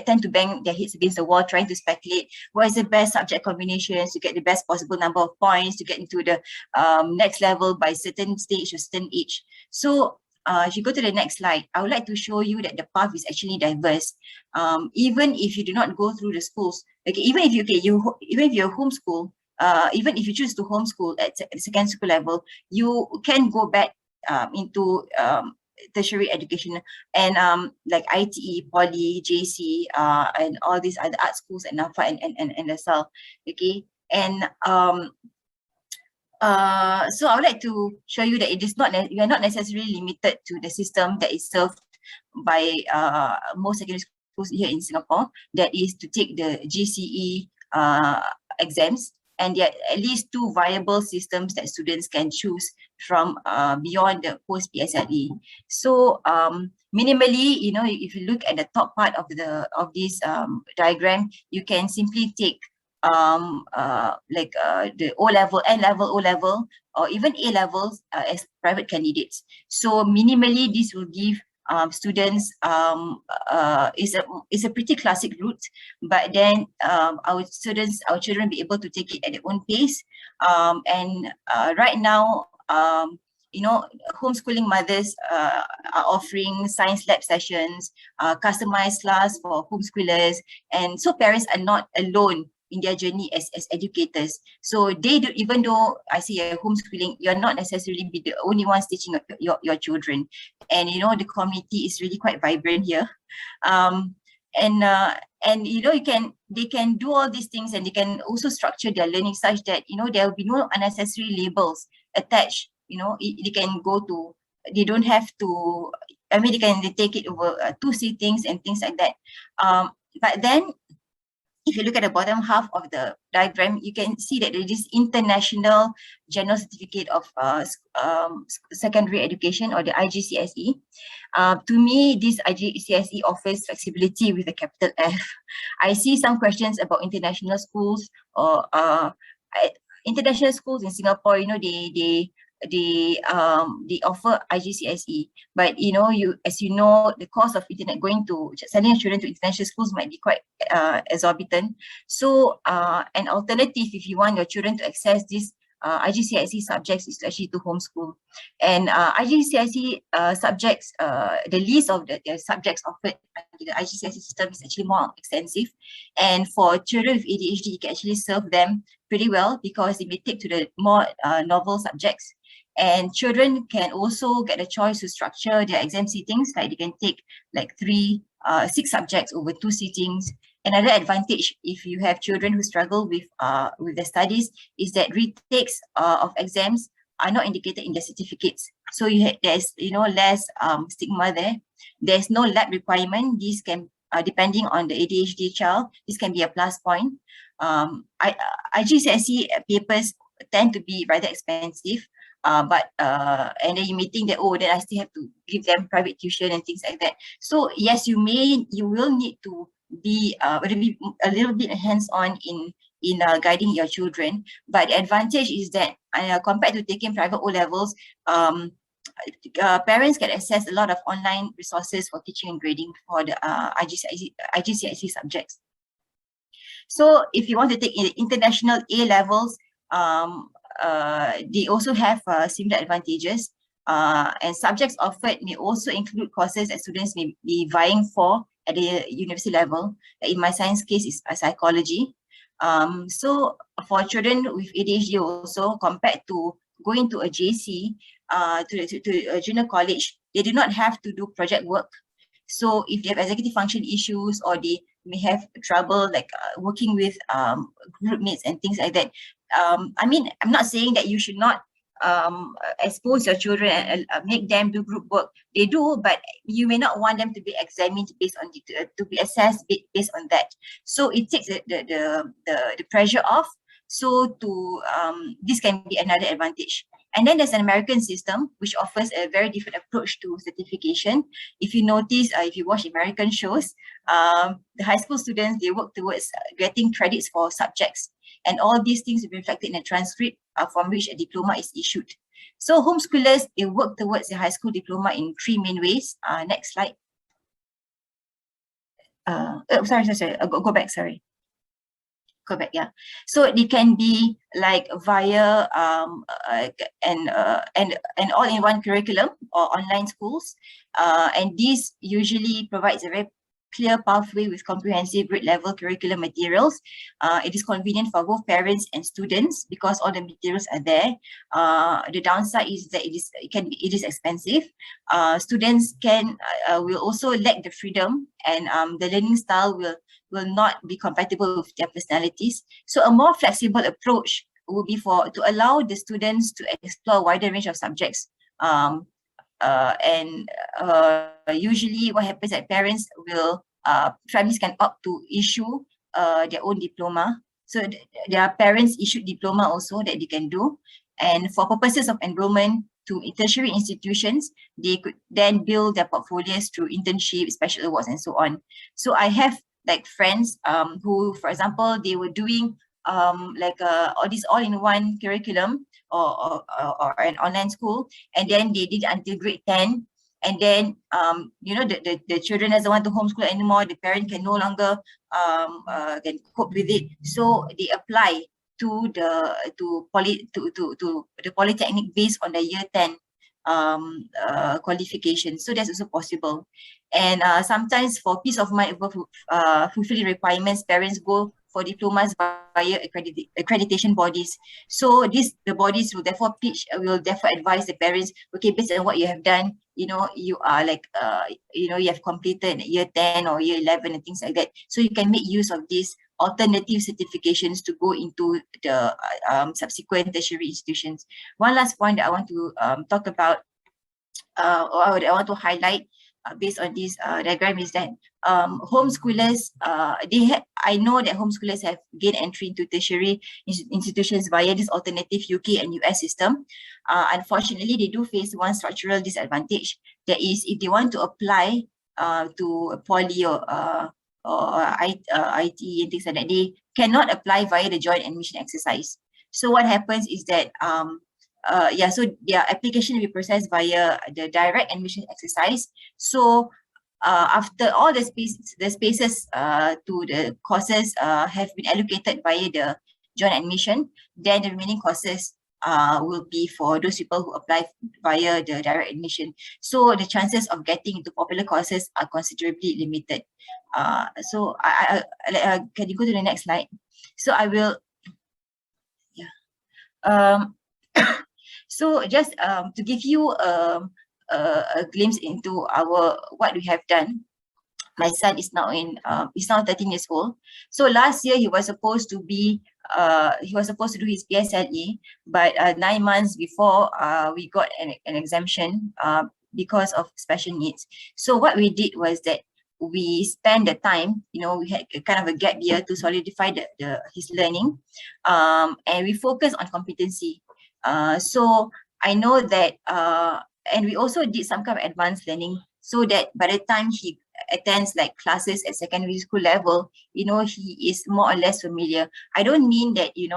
tend to bang their heads against the wall trying to speculate what is the best subject combinations to get the best possible number of points to get into the next level by certain stage or certain age. So if you go to the next slide, I would like to show you that the path is actually diverse. Even if you do not go through the schools, okay, even if you're homeschool, even if you choose to homeschool at secondary school level, you can go back into tertiary education and like ITE, Poly, JC, and all these other art schools and NAFA and LaSalle, okay, and so I would like to show you that it is not, you are not necessarily limited to the system that is served by most secondary schools here in Singapore, that is to take the GCE exams, and there are at least two viable systems that students can choose from beyond the post-PSLE. So minimally, you know, if you look at the top part of this diagram, you can simply take the O-level, N-level, O-level, or even A-levels as private candidates. So minimally, this will give students is a pretty classic route, but then our children be able to take it at their own pace. And right now, you know, homeschooling mothers are offering science lab sessions, customized class for homeschoolers, and so parents are not alone in their journey as educators. So they do, even though I say homeschooling, you're not necessarily be the only ones teaching your children. And you know, the community is really quite vibrant here. And you know, they can do all these things, and they can also structure their learning such that, you know, there will be no unnecessary labels attached. You know, they can go to, they don't have to, I mean, they take it over 2 sittings and things like that. But then, if you look at the bottom half of the diagram, you can see that there is International General Certificate of Secondary Education, or the IGCSE. To me, this IGCSE offers flexibility with a capital F. I see some questions about international schools, or international schools in Singapore. You know, they offer IGCSE, but you know, as you know, the cost of sending children to international schools might be quite exorbitant. So an alternative, if you want your children to access this IGCSE subjects, is actually to homeschool. And IGCSE subjects, the list of the subjects offered under the IGCSE system is actually more extensive. And for children with ADHD, you can actually serve them pretty well, because they may take to the more novel subjects. And children can also get a choice to structure their exam sittings, like they can take like 6 subjects over 2 sittings. Another advantage, if you have children who struggle with their studies, is that retakes of exams are not indicated in the certificates. So there's less stigma there. There's no lab requirement. These can, depending on the ADHD child, this can be a plus point. IGCSE papers tend to be rather expensive, and then you may think that, oh, then I still have to give them private tuition and things like that. So yes, you will need to be a little bit hands-on in guiding your children. But the advantage is that compared to taking private O-levels, parents can access a lot of online resources for teaching and grading for the IGCSE subjects. So if you want to take international A-levels, they also have similar advantages. And subjects offered may also include courses that students may be vying for at the university level. In my science case, is psychology. So for children with ADHD also, compared to going to a JC, to a junior college, they do not have to do project work. So if they have executive function issues, or they may have trouble like working with group mates and things like that, I mean, I'm not saying that you should not expose your children and make them do group work. They do, but you may not want them to be examined based on to be assessed based on that. So it takes the pressure off. So this can be another advantage. And then there's an American system which offers a very different approach to certification. If you notice, if you watch American shows, the high school students, they work towards getting credits for subjects. And all these things will be reflected in a transcript from which a diploma is issued. So homeschoolers, they work towards a high school diploma in 3 main ways. Next slide. Sorry. Go back, sorry. Go back, yeah. So it can be like via an all-in-one curriculum or online schools. And this usually provides a very clear pathway with comprehensive grade level curriculum materials. It is convenient for both parents and students because all the materials are there. The downside is that it is expensive. Students will also lack the freedom, and the learning style will not be compatible with their personalities. So a more flexible approach would be to allow the students to explore a wider range of subjects. Usually what happens is that parents will, families can opt to issue their own diploma. So there are parents issued diploma also that they can do. And for purposes of enrollment to tertiary institutions, they could then build their portfolios through internship, special awards, and so on. So I have like friends who, for example, they were doing all this all-in-one curriculum or an online school, and then they did until grade 10, and then the children doesn't want to homeschool anymore. The parent can no longer can cope with it, so they apply to the polytechnic based on the year 10 qualification. So that's also possible. And sometimes for peace of mind, fulfilling requirements, parents go for diplomas via accreditation bodies. So the bodies will therefore advise the parents, okay, based on what you have done, you are like, you have completed year 10 or year 11 and things like that. So you can make use of these alternative certifications to go into the subsequent tertiary institutions. One last point that I want to talk about, or I want to highlight based on this diagram is that homeschoolers, I know that homeschoolers have gained entry into tertiary institutions via this alternative UK and US system. Unfortunately, they do face one structural disadvantage. That is, if they want to apply to poly or IT and things like that, they cannot apply via the joint admission exercise. So what happens is that so their application will be processed via the direct admission exercise. So after all the spaces to the courses have been allocated via the joint admission, then the remaining courses will be for those people who apply via the direct admission. So the chances of getting into popular courses are considerably limited. So can you go to the next slide? So I will, So just to give you a glimpse into what we have done. My son is now 13 years old. So last year he was supposed to do his PSLE, but 9 months before we got an exemption because of special needs. So what we did was that we spent the time, we had a kind of a gap year to solidify his learning, and we focused on competency. So I know that, and we also did some kind of advanced learning, so that by the time he attends like classes at secondary school level, he is more or less familiar. I don't mean that, you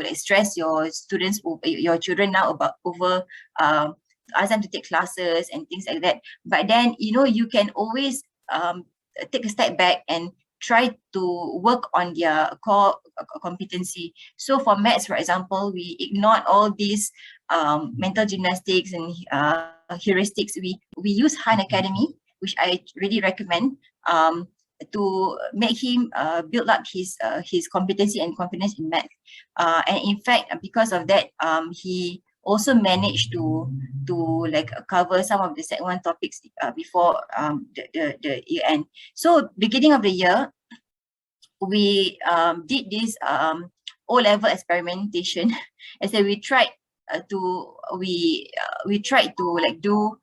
like stress your students, your children now over ask them to take classes and things like that. But then, you can always take a step back and try to work on their core competency. So for maths, for example, we ignored all these mental gymnastics and heuristics. We use Han Academy, which I really recommend, to make him build up his competency and confidence in math. And in fact, because of that, he also managed to like cover some of the Set 1 topics before the year end. So beginning of the year, we did this O-level experimentation. As I we tried to like do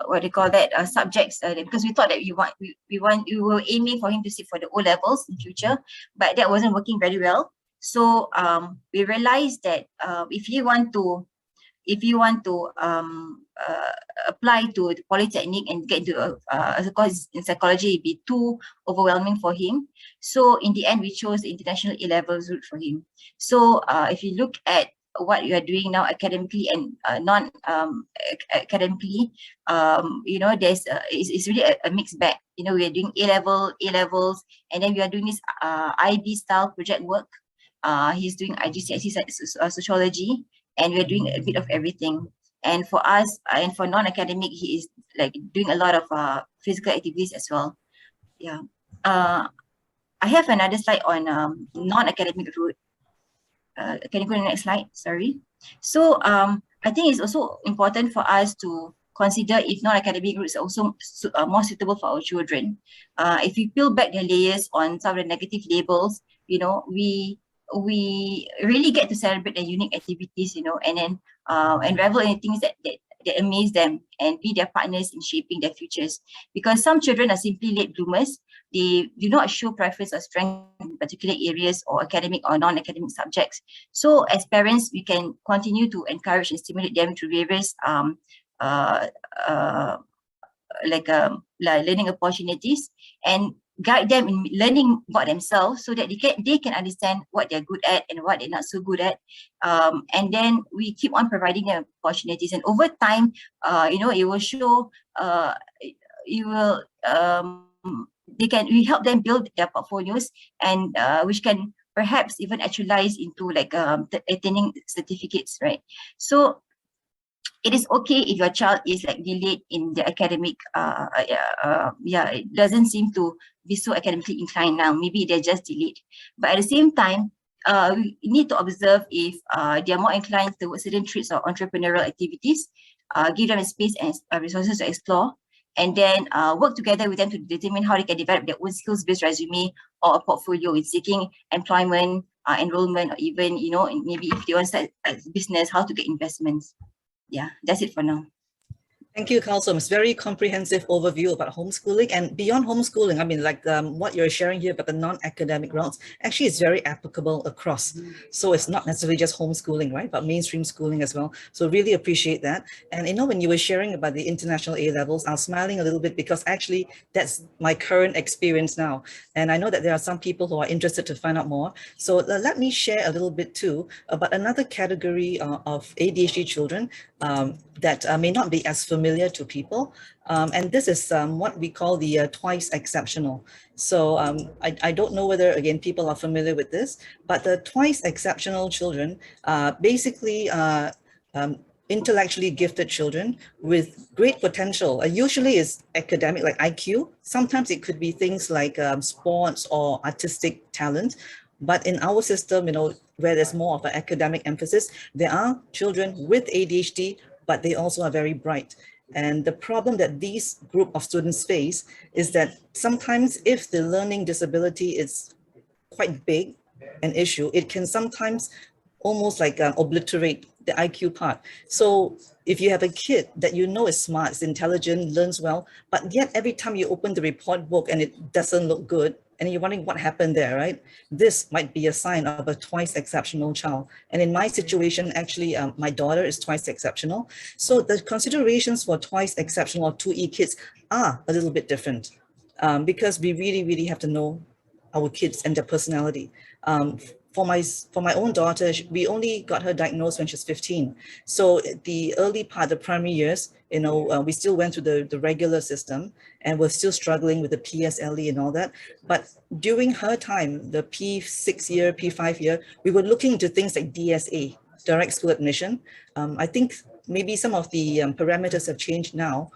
what they call that, subjects, because we thought that we were aiming for him to sit for the O-levels in future, but that wasn't working very well. So we realized that if you want to apply to the polytechnic and get into a course in psychology, it'd be too overwhelming for him. So in the end, we chose the international A-levels route for him. So if you look at what you are doing now academically and non-academically, there's it's really a mixed bag. We are doing A-levels, and then we are doing this IB style project work. He's doing IGCSE sociology, and we're doing a bit of everything. And for us, and for non-academic, he is like doing a lot of physical activities as well. Yeah. I have another slide on non-academic route. Can you go to the next slide? Sorry. So I think it's also important for us to consider if non-academic routes are also more suitable for our children. If we peel back the layers on some of the negative labels, we really get to celebrate the unique activities, and then and revel in things that amaze them and be their partners in shaping their futures. Because some children are simply late bloomers. They do not show preference or strength in particular areas or academic or non-academic subjects. So as parents, we can continue to encourage and stimulate them through various learning opportunities, and guide them in learning about themselves, so that they can understand what they're good at and what they're not so good at. And then we keep on providing them opportunities, and over time, it will show, we help them build their portfolios, and which can perhaps even actualize into like attaining certificates, right? So it is okay if your child is like delayed in the academic, it doesn't seem to be so academically inclined now. Maybe they're just delayed. But at the same time, we need to observe if they are more inclined towards certain traits or entrepreneurial activities, give them a space and resources to explore, and then work together with them to determine how they can develop their own skills-based resume or a portfolio in seeking employment, enrollment, or even, maybe if they want to start a business, how to get investments. Yeah, that's it for now. Thank you, Kalsum. It's very comprehensive overview about homeschooling, and beyond homeschooling. I mean, like what you're sharing here about the non-academic routes actually is very applicable across. So it's not necessarily just homeschooling, right? But mainstream schooling as well. So really appreciate that. And when you were sharing about the international A-levels, I was smiling a little bit because actually that's my current experience now. And I know that there are some people who are interested to find out more. So let me share a little bit too about another category of ADHD children that may not be as familiar to people. And this is what we call the twice exceptional. So I don't know whether, again, people are familiar with this, but the twice exceptional children basically intellectually gifted children with great potential. Usually is academic, like IQ. Sometimes it could be things like sports or artistic talent. But in our system, where there's more of an academic emphasis, there are children with ADHD, but they also are very bright. And the problem that these group of students face is that sometimes if the learning disability is quite big an issue, it can sometimes almost like obliterate the IQ part. So if you have a kid that is smart, is intelligent, learns well, but yet every time you open the report book and it doesn't look good, and you're wondering what happened there, right? This might be a sign of a twice exceptional child. And in my situation, actually, my daughter is twice exceptional. So the considerations for twice exceptional or 2E kids are a little bit different because we really, really have to know our kids and their personality. For my own daughter, we only got her diagnosed when she was 15. So the early part, the primary years, we still went through the regular system and we're still struggling with the PSLE and all that. But during her time, the P6 year, P5 year, we were looking into things like DSA, direct school admission. I think maybe some of the parameters have changed now,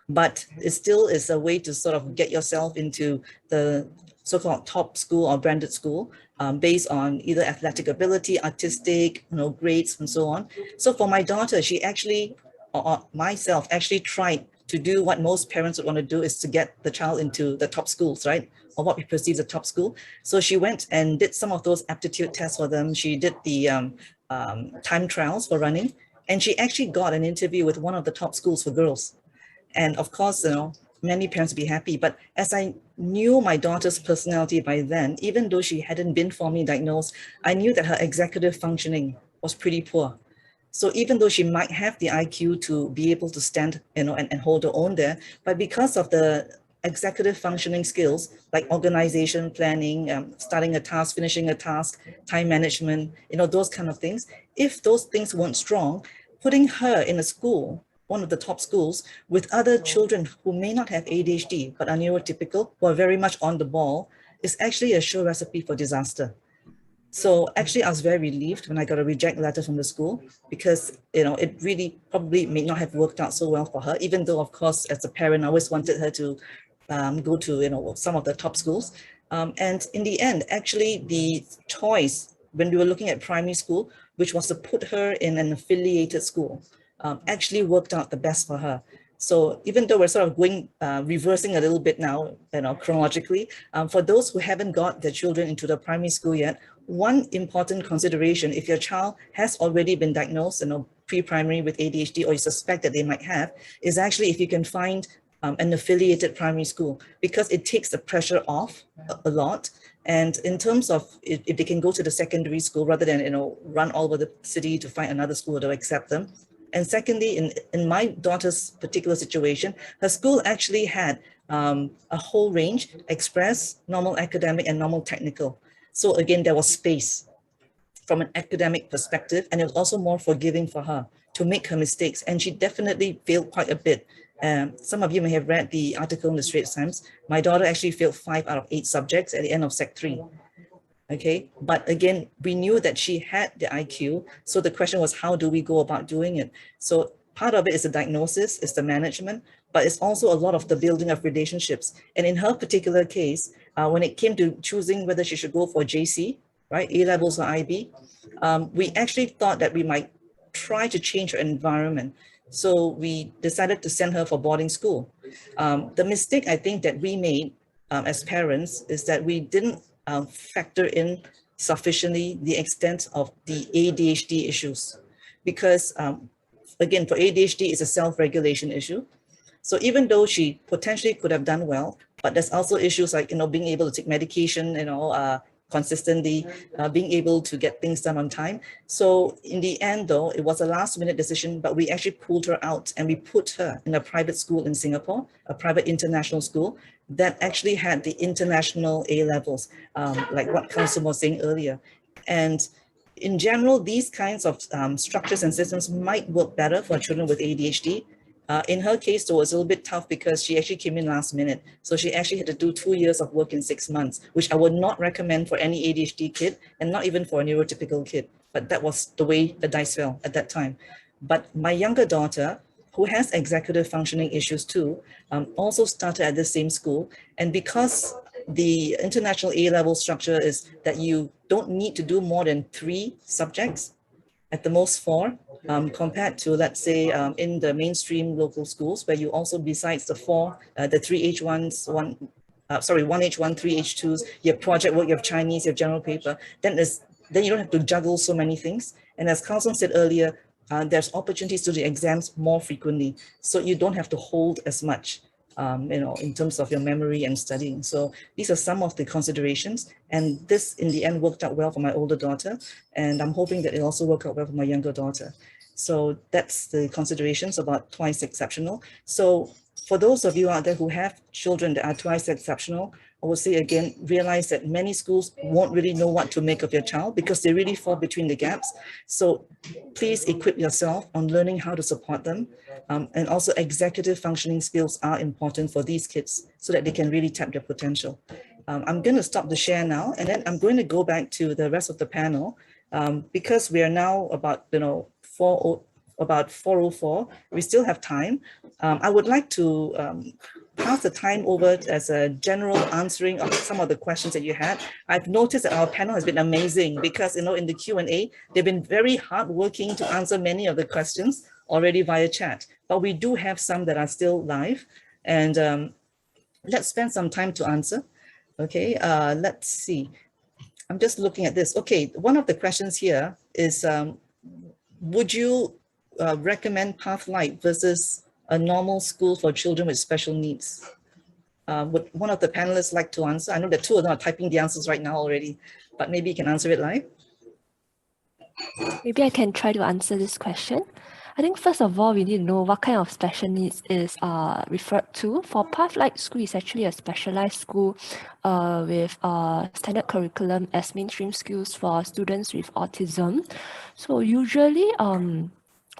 but it still is a way to sort of get yourself into the so-called top school or branded school based on either athletic ability, artistic, grades, and so on. So for my daughter, she actually, or myself, actually tried to do what most parents would want to do, is to get the child into the top schools, right? Or what we perceive as a top school. So she went and did some of those aptitude tests for them. She did the time trials for running, and she actually got an interview with one of the top schools for girls. And of course, many parents would be happy. But as I knew my daughter's personality by then, even though she hadn't been formally diagnosed, I knew that her executive functioning was pretty poor. So even though she might have the IQ to be able to stand, and hold her own there, but because of the executive functioning skills like organization, planning, starting a task, finishing a task, time management, those kind of things, if those things weren't strong, putting her in a school, one of the top schools, with other children who may not have ADHD but are neurotypical, who are very much on the ball, is actually a sure recipe for disaster. So actually, I was very relieved when I got a reject letter from the school, because it really probably may not have worked out so well for her, even though, of course, as a parent, I always wanted her to go to some of the top schools. And in the end, actually, the choice when we were looking at primary school, which was to put her in an affiliated school, actually worked out the best for her. So even though we're sort of going, reversing a little bit now, chronologically, for those who haven't got their children into the primary school yet, one important consideration, if your child has already been diagnosed, pre-primary with ADHD, or you suspect that they might have, is actually if you can find an affiliated primary school, because it takes the pressure off a lot. And in terms of if they can go to the secondary school rather than, run all over the city to find another school to accept them. And secondly, in my daughter's particular situation, her school actually had a whole range: express, normal academic, and normal technical. So again, there was space from an academic perspective, and it was also more forgiving for her to make her mistakes. And she definitely failed quite a bit. Some of you may have read the article in the Straits Times. My daughter actually failed 5 out of 8 subjects at the end of Sec 3. Okay, but again, we knew that she had the IQ. So the question was, how do we go about doing it? So part of it is the diagnosis, is the management, but it's also a lot of the building of relationships. And in her particular case, when it came to choosing whether she should go for JC, right, A-levels or IB, we actually thought that we might try to change her environment. So we decided to send her for boarding school. The mistake I think that we made as parents is that we didn't factor in sufficiently the extent of the ADHD issues, because again, for ADHD, it's a self-regulation issue. So even though she potentially could have done well, but there's also issues like, being able to take medication, consistently, being able to get things done on time. So in the end, though, it was a last-minute decision, but we actually pulled her out and we put her in a private school in Singapore, a private international school that actually had the international A-levels, like what Kalsum was saying earlier. And in general, these kinds of structures and systems might work better for children with ADHD. In her case, though, it was a little bit tough because she actually came in last minute. So she actually had to do 2 years of work in 6 months, which I would not recommend for any ADHD kid, and not even for a neurotypical kid. But that was the way the dice fell at that time. But my younger daughter, who has executive functioning issues too, also started at the same school. And because the international A-level structure is that you don't need to do more than 3 subjects, at the most 4, compared to, let's say, in the mainstream local schools, where you also, besides the 4, the 3 H1s, 1H1, 3 H2s, you have project work, you have Chinese, you have general paper, then you don't have to juggle so many things. And as Kalsum said earlier, there's opportunities to do the exams more frequently, so you don't have to hold as much, in terms of your memory and studying. So these are some of the considerations, and this in the end worked out well for my older daughter, and I'm hoping that it also worked out well for my younger daughter. So that's the considerations about twice exceptional. So for those of you out there who have children that are twice exceptional, I will say again, realize that many schools won't really know what to make of your child because they really fall between the gaps. So please equip yourself on learning how to support them. And also executive functioning skills are important for these kids so that they can really tap their potential. I'm going to stop the share now, and then I'm going to go back to the rest of the panel because we are now about, 4:04, we still have time. I would like to pass the time over as a general answering of some of the questions that you had. I've noticed that our panel has been amazing because, in the Q&A, they've been very hardworking to answer many of the questions already via chat, but we do have some that are still live, and let's spend some time to answer. Okay, let's see. I'm just looking at this. Okay, one of the questions here is, would you recommend Pathlight versus a normal school for children with special needs? Would one of the panelists like to answer? I know that 2 of them are typing the answers right now already, but maybe you can answer it live. Maybe I can try to answer this question. I think first of all, we need to know what kind of special needs is referred to. For Pathlight School, it's actually a specialized school with standard curriculum as mainstream schools for students with autism. So usually,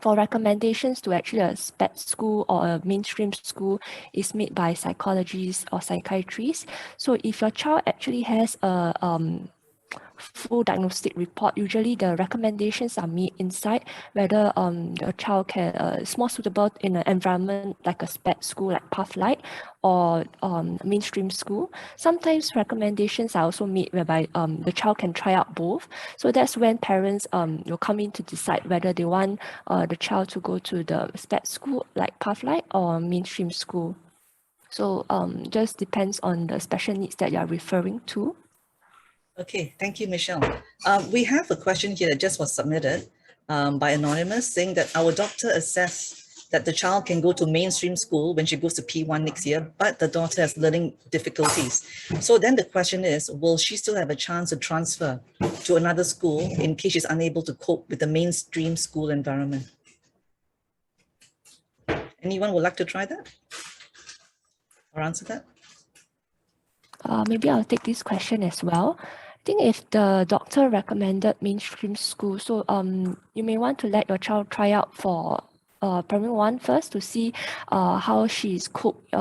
for recommendations to actually a SPED school or a mainstream school is made by psychologists or psychiatrists. So if your child actually has a full diagnostic report, usually the recommendations are made inside whether your child is more suitable in an environment like a SPED school like Pathlight or mainstream school. Sometimes recommendations are also made whereby the child can try out both. So that's when parents will come in to decide whether they want the child to go to the SPED school like Pathlight or mainstream school. So just depends on the special needs that you're referring to. Okay, thank you, Michelle. We have a question here that just was submitted by Anonymous saying that our doctor assessed that the child can go to mainstream school when she goes to P1 next year, but the daughter has learning difficulties. So then the question is, will she still have a chance to transfer to another school in case she's unable to cope with the mainstream school environment? Anyone would like to try that or answer that? Maybe I'll take this question as well. I think if the doctor recommended mainstream school, so you may want to let your child try out for primary 1 first to see how she's coped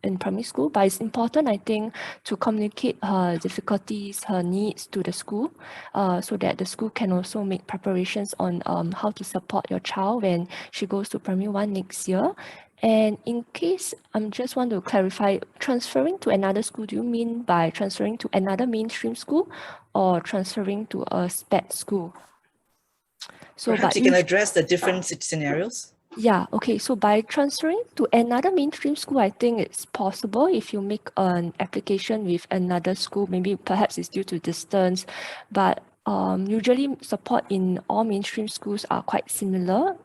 in primary school. But it's important, I think, to communicate her difficulties, her needs to the school so that the school can also make preparations on how to support your child when she goes to primary 1 next year. And in case, I just want to clarify, transferring to another school, do you mean by transferring to another mainstream school or transferring to a SPED school? So, perhaps you can address the different scenarios. Yeah, okay. So by transferring to another mainstream school, I think it's possible if you make an application with another school, maybe perhaps it's due to distance, but usually support in all mainstream schools are quite similar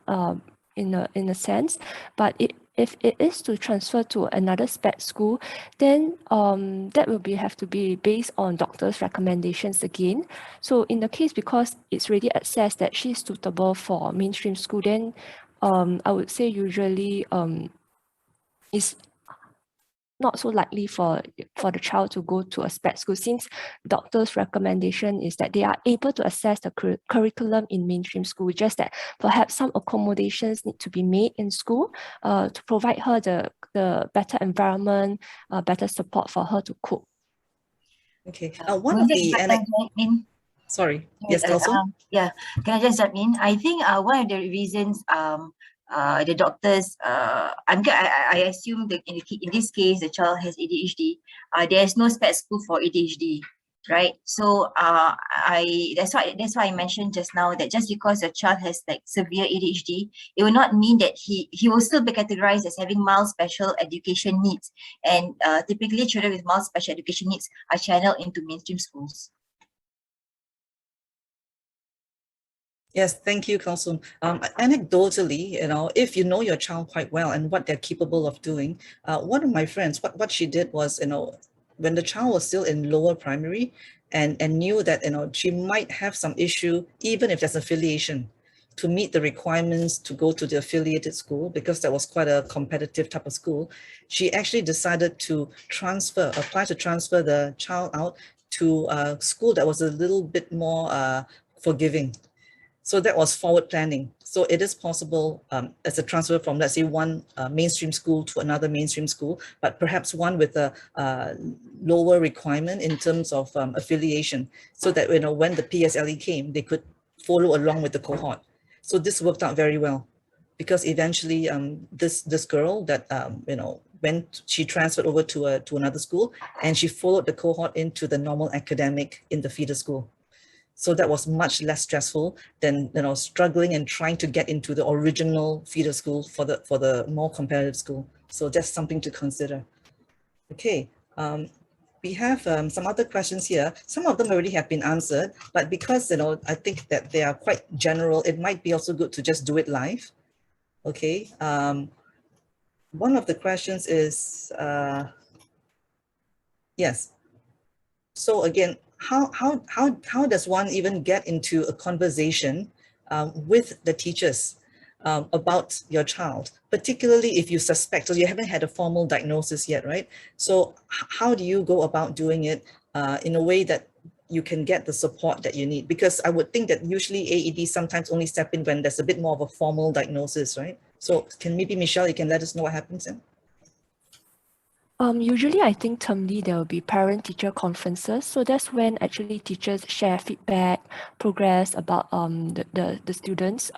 in a sense. But if it is to transfer to another SPED school, then that will have to be based on doctor's recommendations again. So in the case, because it's already assessed that she's suitable for mainstream school, then I would say usually it's not so likely for the child to go to a SPED school, since doctor's recommendation is that they are able to assess the curriculum in mainstream school, just that perhaps some accommodations need to be made in school to provide her the better environment, better support for her to cope. Okay, one of the sorry, yes, Kalsum? Yeah, can I just jump in? I think one of the reasons the doctors, I assume that in this case, the child has ADHD. There's no spec school for ADHD, right? So that's why I mentioned just now that just because a child has like severe ADHD, it will not mean that he will still be categorized as having mild special education needs. And typically, children with mild special education needs are channeled into mainstream schools. Yes, thank you, Kalsum. Anecdotally, if you know your child quite well and what they're capable of doing, one of my friends, what she did was, when the child was still in lower primary and knew that, she might have some issue, even if there's affiliation, to meet the requirements to go to the affiliated school, because that was quite a competitive type of school, she actually decided to apply to transfer the child out to a school that was a little bit more forgiving. So that was forward planning. So it is possible as a transfer from, let's say, one mainstream school to another mainstream school, but perhaps one with a lower requirement in terms of affiliation, so that when the PSLE came, they could follow along with the cohort. So this worked out very well, because eventually this girl that she transferred over to another school, and she followed the cohort into the normal academic in the feeder school. So that was much less stressful than struggling and trying to get into the original feeder school for the more competitive school. So that's something to consider. Okay, we have some other questions here. Some of them already have been answered, but because I think that they are quite general, it might be also good to just do it live. Okay, one of the questions is yes. So again, how does one even get into a conversation with the teachers about your child, particularly if you suspect, so you haven't had a formal diagnosis yet, right? So how do you go about doing it in a way that you can get the support that you need? Because I would think that usually AED sometimes only step in when there's a bit more of a formal diagnosis, right? So maybe Michelle, you can let us know what happens then? Usually I think termly there will be parent-teacher conferences. So that's when actually teachers share feedback, progress about the students'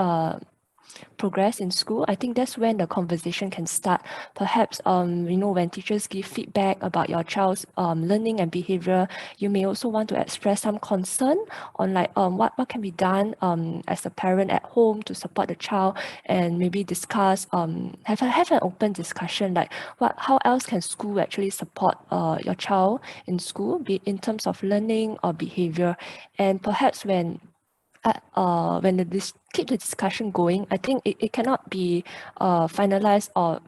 progress in school. I think that's when the conversation can start. Perhaps when teachers give feedback about your child's learning and behavior, you may also want to express some concern on like what can be done as a parent at home to support the child, and maybe discuss have an open discussion like how else can school actually support your child in school, be in terms of learning or behavior. And perhaps when keep the discussion going, I think it cannot be finalized or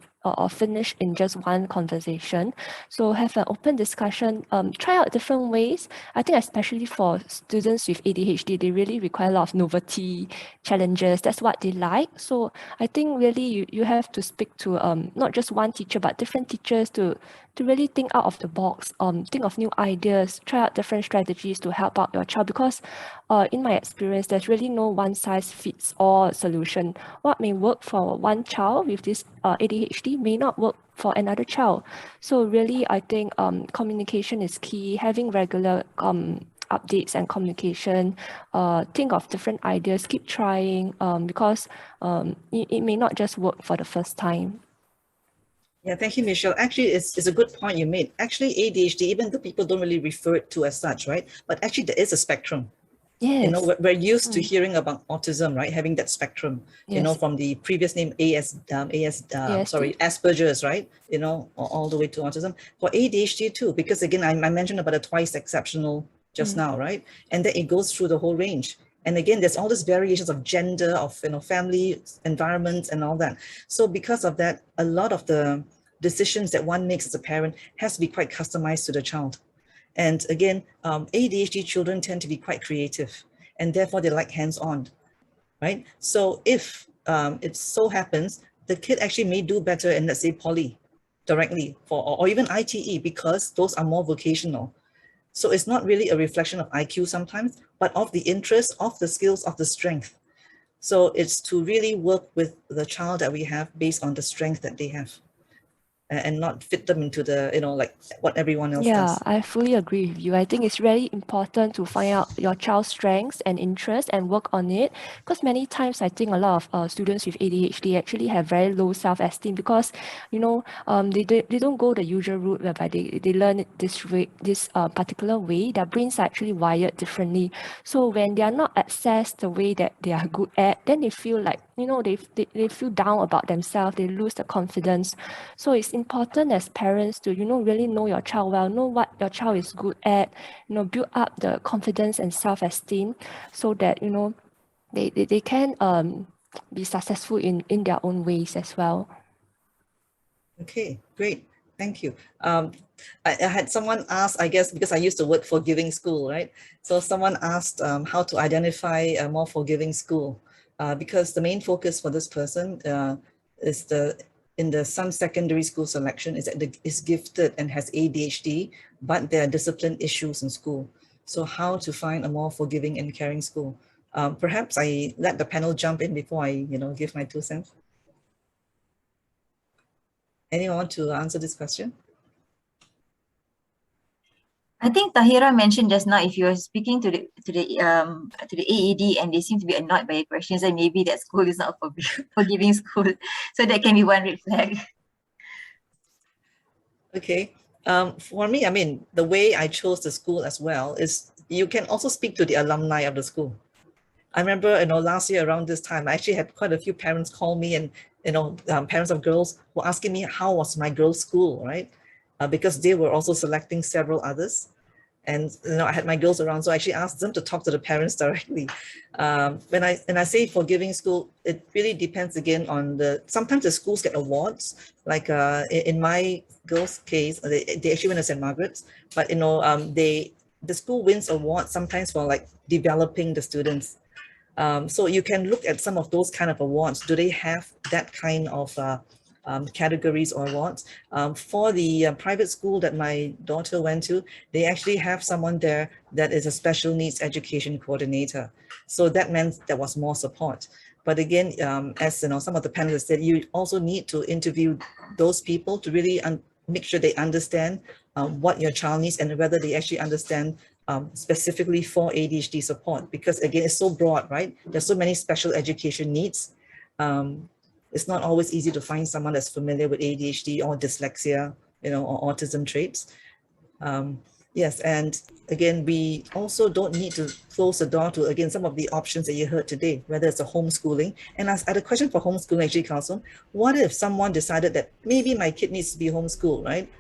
finished in just one conversation. So have an open discussion, try out different ways. I think especially for students with ADHD, they really require a lot of novelty, challenges. That's what they like. So I think really you have to speak to not just one teacher, but different teachers to really think out of the box, think of new ideas, try out different strategies to help out your child, because in my experience, there's really no one-size-fits-all solution. What may work for one child with this ADHD may not work for another child. So really, I think communication is key, having regular updates and communication, think of different ideas, keep trying, because it may not just work for the first time. Yeah, thank you, Michelle. Actually, it's a good point you made. Actually, ADHD, even though people don't really refer it to as such, right? But actually, there is a spectrum. Yes. We're used to hearing about autism, right? Having that spectrum, Yes. from the previous name Asperger's, right? All the way to autism. For ADHD too, because again, I mentioned about the twice exceptional just now, right? And then it goes through the whole range. And again, there's all these variations of gender, of family, environments, and all that. So because of that, a lot of the decisions that one makes as a parent has to be quite customized to the child. And again, ADHD children tend to be quite creative, and therefore they like hands-on, right? So if it so happens, the kid actually may do better in, let's say, poly directly or even ITE, because those are more vocational. So it's not really a reflection of IQ sometimes, but of the interest, of the skills, of the strength. So it's to really work with the child that we have based on the strength that they have. and not fit them into the, like what everyone else Yeah, does. I fully agree with you. I think it's really important to find out your child's strengths and interests and work on it. Because many times I think a lot of students with ADHD actually have very low self-esteem because, they don't go the usual route whereby they learn it this way, this particular way. Their brains are actually wired differently. So when they are not accessed the way that they are good at, then they feel like, they feel down about themselves. They lose the confidence. So it's important as parents to, really know your child well, know what your child is good at, build up the confidence and self-esteem so that, they can be successful in their own ways as well. Okay, great. Thank you. I had someone ask, I guess, because I used to work for Giving School, right? So someone asked how to identify a more forgiving school, because the main focus for this person is in the some secondary school selection is that is gifted and has ADHD, but there are discipline issues in school. So how to find a more forgiving and caring school? Perhaps I let the panel jump in before I, give my 2 cents. Anyone want to answer this question? I think Tahirah mentioned just now, if you're speaking to the AED and they seem to be annoyed by your questions, then maybe that school is not a forgiving school. So that can be one red flag. Okay. For me, I mean, the way I chose the school as well is you can also speak to the alumni of the school. I remember, last year around this time, I actually had quite a few parents call me and, parents of girls were asking me how was my girls' school, right? Because they were also selecting several others. And, I had my girls around, so I actually asked them to talk to the parents directly. When I say forgiving school, it really depends again on sometimes the schools get awards, like in my girls' case, they actually went to St. Margaret's, but, the school wins awards sometimes for like developing the students. So you can look at some of those kind of awards. Do they have that kind of categories or awards? For the private school that my daughter went to, they actually have someone there that is a special needs education coordinator. So that meant there was more support. But again, as some of the panelists said, you also need to interview those people to really make sure they understand what your child needs and whether they actually understand specifically for ADHD support, because again, it's so broad, right? There's so many special education needs. It's not always easy to find someone that's familiar with ADHD or dyslexia, or autism traits. Yes, and again, we also don't need to close the door to, again, some of the options that you heard today, whether it's a homeschooling. And I had a question for homeschooling, actually, Kalsum. What if someone decided that maybe my kid needs to be homeschooled, right?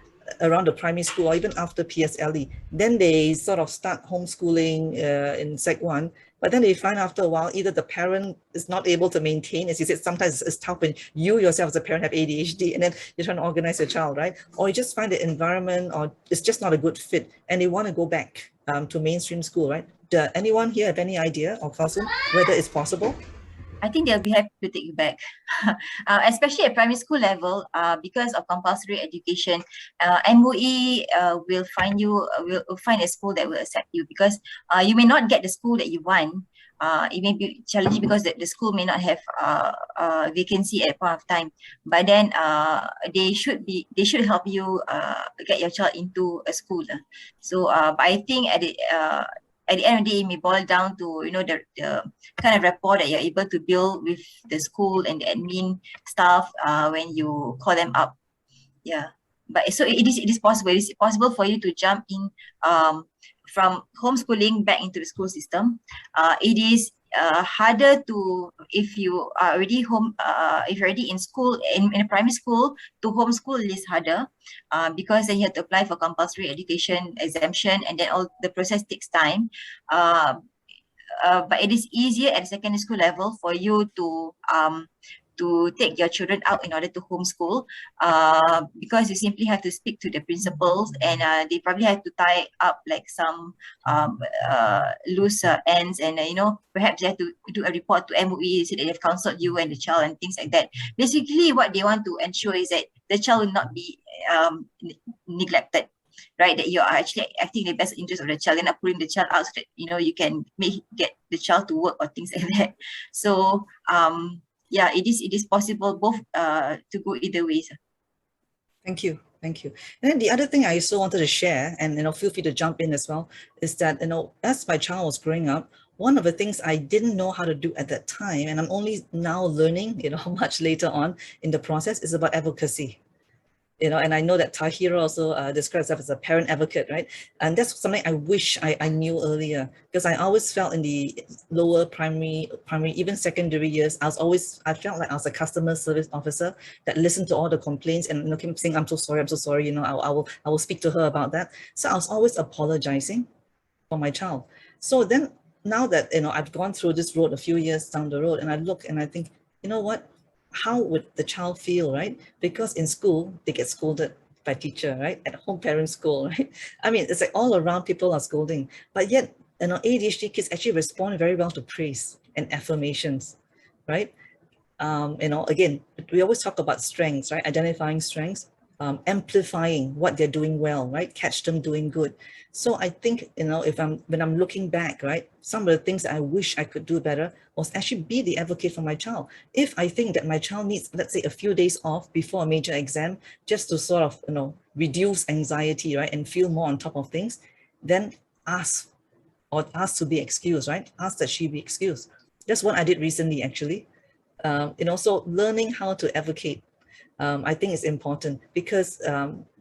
Around the primary school or even after PSLE, then they sort of start homeschooling in Sec 1, but then they find after a while either the parent is not able to maintain, as you said, sometimes it's tough when you yourself as a parent have ADHD and then you're trying to organize your child, right? Or you just find the environment or it's just not a good fit and they want to go back to mainstream school, right? Does anyone here have any idea or Kalsum whether it's possible? I think they'll be happy to take you back, especially at primary school level, because of compulsory education. MOE will find a school that will accept you, because you may not get the school that you want. It may be challenging because the school may not have vacancy at a point of time, but then they should help you get your child into a school. So but I think at the end of the day, it may boil down to the kind of rapport that you're able to build with the school and the admin staff when you call them up. Yeah, but so it is possible. It is possible for you to jump in from homeschooling back into the school system. It is harder to, if you are already if you're already in school, in a primary school, to homeschool is harder because then you have to apply for compulsory education exemption, and then all the process takes time. But it is easier at secondary school level for you to take your children out in order to homeschool, because you simply have to speak to the principals, and they probably have to tie up like some loose ends, and perhaps they have to do a report to MOE, so that they've counseled you and the child and things like that. Basically, what they want to ensure is that the child will not be neglected, right? That you are actually acting in the best interest of the child and not putting the child out so that you can get the child to work or things like that. So yeah, it is possible both to go either ways. Thank you. Thank you. And then the other thing I also wanted to share, and feel free to jump in as well, is that as my child was growing up, one of the things I didn't know how to do at that time, and I'm only now learning, much later on in the process, is about advocacy. And I know that Tahirah also describes herself as a parent advocate, right? And that's something I wish I knew earlier, because I always felt in the lower primary, even secondary years, I felt like I was a customer service officer that listened to all the complaints and kept saying, I'm so sorry, I will speak to her about that. So I was always apologizing for my child. So then now that, I've gone through this road a few years down the road, and I look and I think, you know what? How would the child feel, right? Because in school, they get scolded by teacher, right? At home, parent, school, right? I mean, it's like all around people are scolding, but yet, ADHD kids actually respond very well to praise and affirmations, right? Again, we always talk about strengths, right? Identifying strengths, amplifying what they're doing well, right? Catch them doing good. So I think, when I'm looking back, right, some of the things that I wish I could do better was actually be the advocate for my child. If I think that my child needs, let's say, a few days off before a major exam, just to sort of, reduce anxiety, right, and feel more on top of things, then ask to be excused, right? Ask that she be excused. That's what I did recently, actually. So learning how to advocate, I think is important, because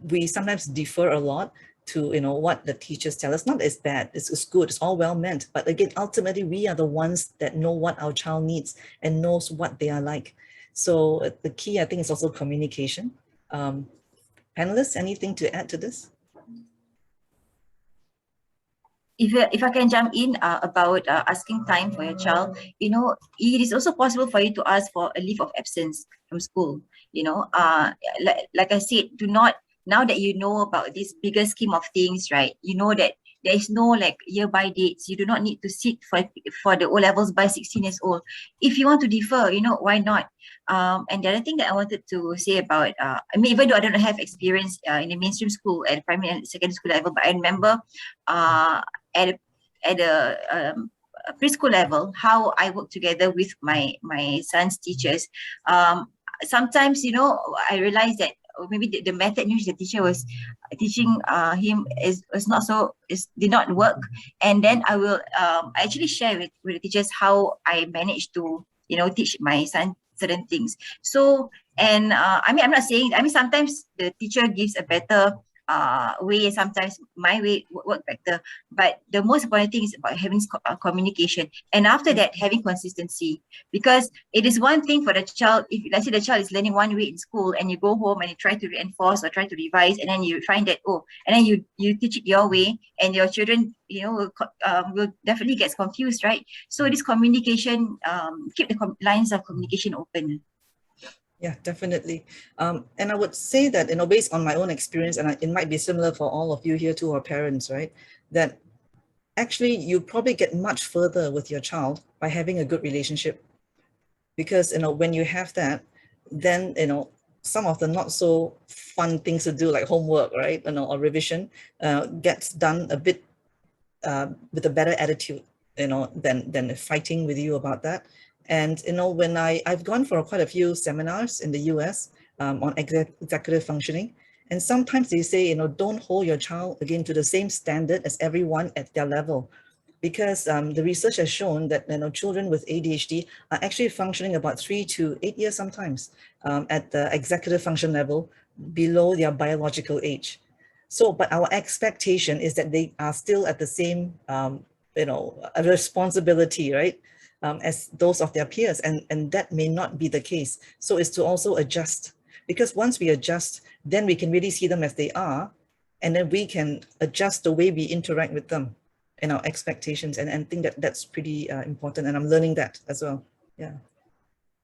we sometimes defer a lot to what the teachers tell us. Not that it's bad, it's good, it's all well meant, but again, ultimately we are the ones that know what our child needs and knows what they are like. So the key, I think, is also communication. Panelists, anything to add to this? If I can jump in about asking time for your child, it is also possible for you to ask for a leave of absence from school. Like I said, do not, now that you know about this bigger scheme of things, right? You know that there is no like year by dates. You do not need to sit for the O levels by 16 years old. If you want to defer, why not? And the other thing that I wanted to say about, I mean, even though I don't have experience in the mainstream school at primary and secondary school level, but I remember at a preschool level, how I work together with my son's teachers. Sometimes, I realized that maybe the method in which the teacher was teaching him did not work. And then I will actually share with the teachers how I managed to, teach my son certain things. So, and I mean, I'm not saying, I mean, sometimes the teacher gives a better way, sometimes my way work better, but the most important thing is about having communication, and after that having consistency, because it is one thing for the child, if let's say the child is learning one way in school and you go home and you try to reinforce or try to revise, and then you find that and then you teach it your way, and your children will definitely get confused, right? So this communication, keep the lines of communication open. Yeah, definitely. And I would say that, based on my own experience, and it might be similar for all of you here too, or parents, right? That actually you probably get much further with your child by having a good relationship. Because, when you have that, then, some of the not so fun things to do, like homework, right? Or revision, gets done a bit with a better attitude, than fighting with you about that. And, when I've gone for quite a few seminars in the US on executive functioning, and sometimes they say, don't hold your child again to the same standard as everyone at their level, because the research has shown that, children with ADHD are actually functioning about 3 to 8 years sometimes at the executive function level below their biological age. So, but our expectation is that they are still at the same, a responsibility, right? As those of their peers, and that may not be the case. So it's to also adjust, because once we adjust, then we can really see them as they are, and then we can adjust the way we interact with them and our expectations, and think that that's pretty important, and I'm learning that as well. Yeah.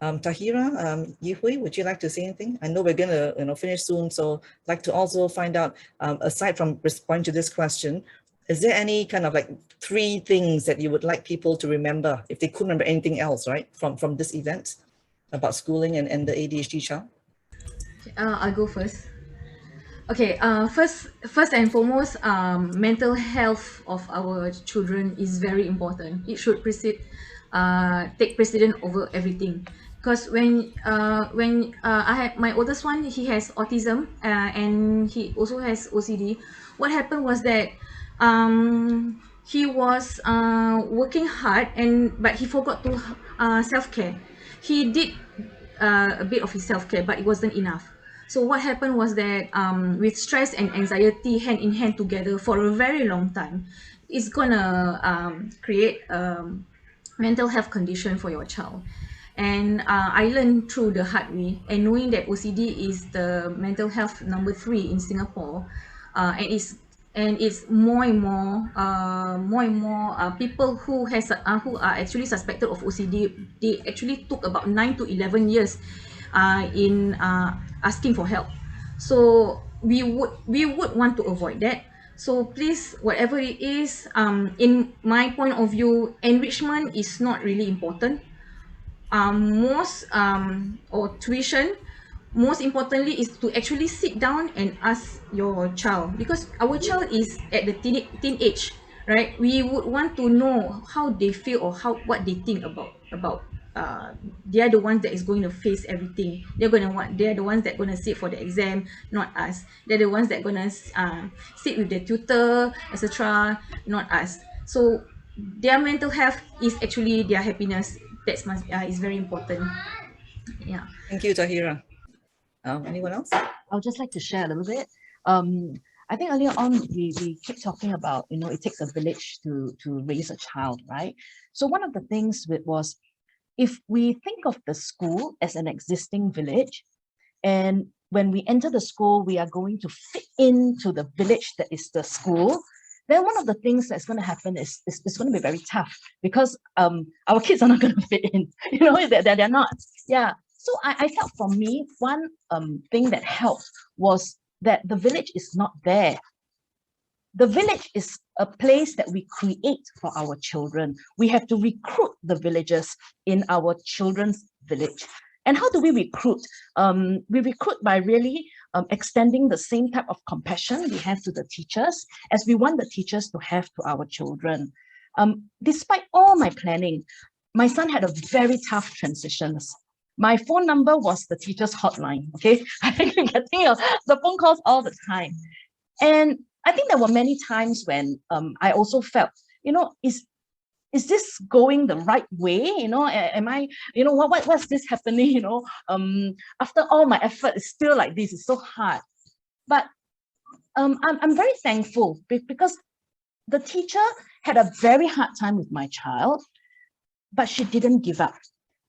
Tahirah, Yihui, would you like to say anything? I know we're gonna finish soon, so I'd like to also find out, aside from responding to this question, is there any kind of like 3 things that you would like people to remember, if they couldn't remember anything else, right, from this event about schooling and the ADHD child? I'll go first. Okay, first and foremost, mental health of our children is very important. It should take precedent over everything. because when I had my oldest one, he has autism and he also has OCD. What happened was that he was working hard but he forgot to self-care. He did a bit of his self-care, but it wasn't enough. So what happened was that with stress and anxiety hand in hand together for a very long time, it's gonna create mental health condition for your child. And I learned through the hard way, and knowing that OCD is the mental health number 3 in Singapore, and it's more and more people who are actually suspected of OCD. They actually took about 9 to 11 years in asking for help. So we would want to avoid that. So please, whatever it is, in my point of view, enrichment is not really important. Or tuition, most importantly, is to actually sit down and ask your child, because our child is at the teen age, right? We would want to know how they feel or what they think about they are the ones that is going to face everything. They are the ones that going to sit for the exam, not us. They're the ones that going to sit with the tutor, etc., not us. So their mental health is actually their happiness. Is very important. Yeah. Thank you, Tahirah. Anyone else? I'll just like to share a little bit. I think earlier on we keep talking about, you know, it takes a village to raise a child, right? So one of the things was, if we think of the school as an existing village, and when we enter the school, we are going to fit into the village that is the school, then one of the things that's going to happen is it's going to be very tough, because our kids are not going to fit in, you know, they're not. Yeah. So I felt, for me, one thing that helped was that the village is not there. The village is a place that we create for our children. We have to recruit the villagers in our children's village. And how do we recruit? We recruit by really extending the same type of compassion we have to the teachers as we want the teachers to have to our children. Despite all my planning, my son had a very tough transitions. My phone number was the teacher's hotline, okay? I think I'm getting the phone calls all the time. And I think there were many times when I also felt, you know, is this going the right way? You know, am I, you know, what's this happening? You know, after all my effort, it's still like this. It's so hard. But I'm very thankful, because the teacher had a very hard time with my child, but she didn't give up.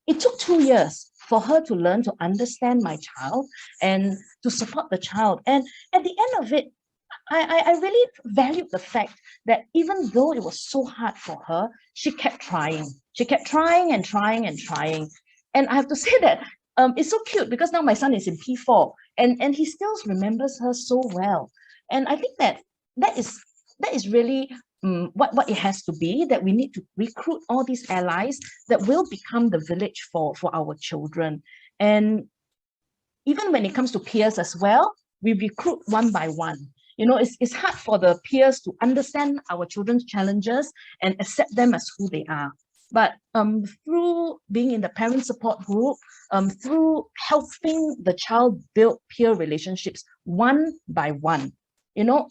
It took 2 years for her to learn to understand my child and to support the child. And at the end of it, I really valued the fact that even though it was so hard for her, she kept trying. She kept trying and trying and trying. And I have to say that it's so cute, because now my son is in P4 and he still remembers her so well. And I think that is really what it has to be, that we need to recruit all these allies that will become the village for our children. And even when it comes to peers as well, we recruit one by one. You know, it's hard for the peers to understand our children's challenges and accept them as who they are. But through being in the parent support group, through helping the child build peer relationships one by one, you know,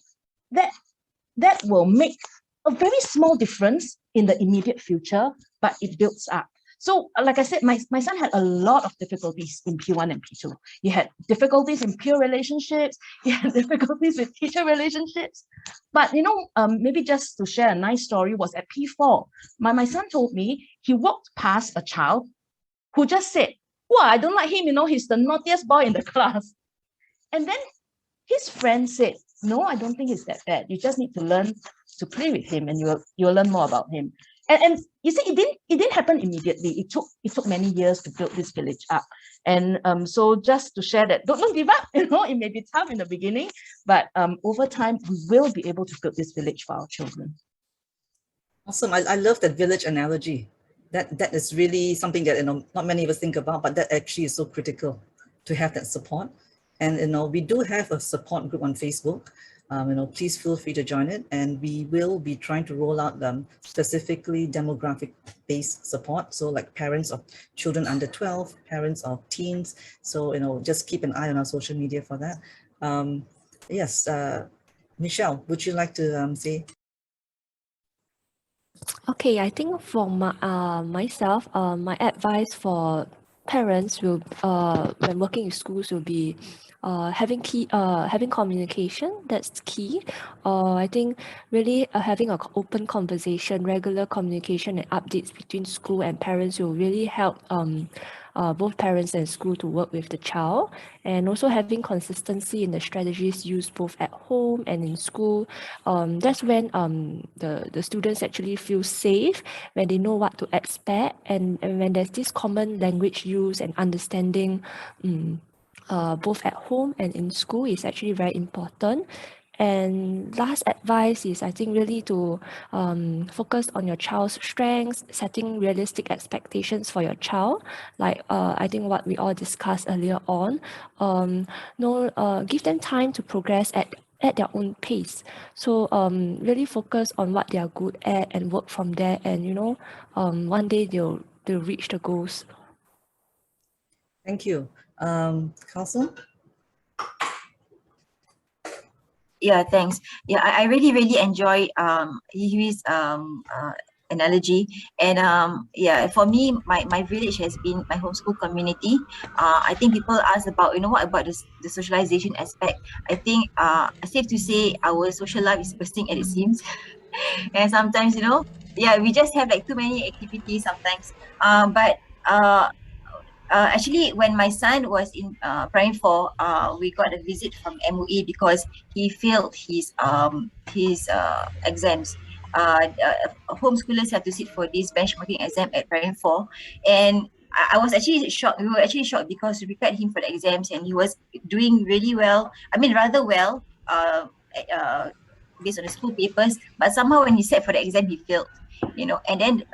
that will make a very small difference in the immediate future, but it builds up. So like I said, my son had a lot of difficulties in P1 and P2. He had difficulties in peer relationships. He had difficulties with teacher relationships. But, you know, maybe just to share a nice story, was at P4. My son told me he walked past a child who just said, "Wow, I don't like him, you know, he's the naughtiest boy in the class." And then his friend said, "No, I don't think he's that bad. You just need to learn to play with him, and you'll learn more about him." And you see, it didn't happen immediately. It took many years to build this village up. And so just to share that, don't give up. You know, it may be tough in the beginning, but over time we will be able to build this village for our children. Awesome. I love that village analogy. That is really something that, you know, not many of us think about, but that actually is so critical to have that support. And, you know, we do have a support group on Facebook. please feel free to join it. And we will be trying to roll out specifically demographic-based support. So like parents of children under 12, parents of teens. So, just keep an eye on our social media for that. Yes, Michelle, would you like to say? Okay, I think for myself, my advice for parents will, when working in schools, will be having communication. That's key. I think really having an open conversation, regular communication and updates between school and parents will really help both parents and school to work with the child, and also having consistency in the strategies used both at home and in school. That's when the students actually feel safe, when they know what to expect, and when there's this common language use and understanding both at home and in school is actually very important. And last advice is, I think, really to focus on your child's strengths, setting realistic expectations for your child. Like I think what we all discussed earlier on, give them time to progress at their own pace. So really focus on what they are good at and work from there. And one day they'll reach the goals. Thank you. Kalsum? Yeah, thanks. Yeah, I really enjoy his analogy. And yeah, for me, my village has been my homeschool community. I think people ask about, what about the socialization aspect. I think safe to say our social life is bursting at the seams. And sometimes, yeah, we just have like too many activities sometimes. But actually, when my son was in primary 4, we got a visit from MOE because he failed his exams. Homeschoolers have to sit for this benchmarking exam at primary 4, and I was actually shocked. We were actually shocked because we prepared him for the exams, and he was doing really well. I mean, rather well, based on the school papers. But somehow, when he sat for the exam, he failed. And then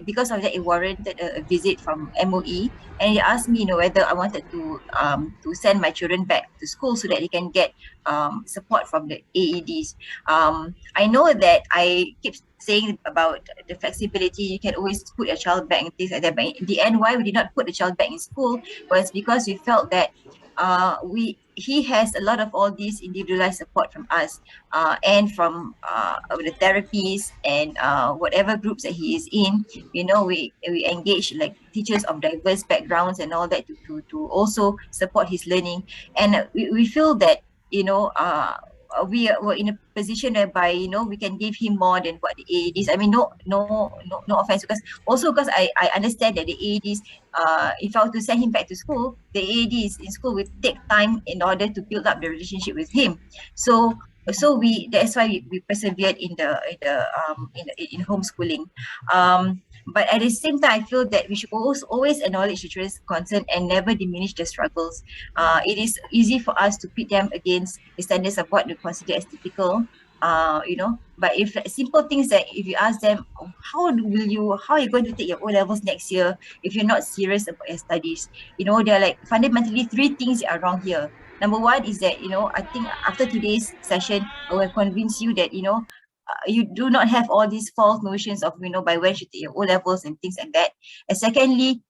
because of that, it warranted a visit from MOE, and he asked me, whether I wanted to send my children back to school so that they can get support from the AEDs. I know that I keep saying about the flexibility, you can always put your child back and things like that, but in the end, why we did not put the child back in school was because we felt that he has a lot of all these individualized support from us, and from the therapies and whatever groups that he is in. We engage like teachers of diverse backgrounds and all that to also support his learning. And we feel that we were in a position whereby we can give him more than what the AEDs. I mean, no offense, because I understand that the AEDs, if I were to send him back to school, the AEDs in school will take time in order to build up the relationship with him. So that's why we persevered in homeschooling. But at the same time, I feel that we should always acknowledge the children's concern and never diminish their struggles. It is easy for us to pit them against the standards of what we consider as typical, but if simple things that if you ask them, how are you going to take your O-levels next year if you're not serious about your studies? There are like fundamentally 3 things that are wrong here. Number 1 is that, I think after today's session, I will convince you that, you do not have all these false notions of, by when you take your O-levels and things like that. And secondly,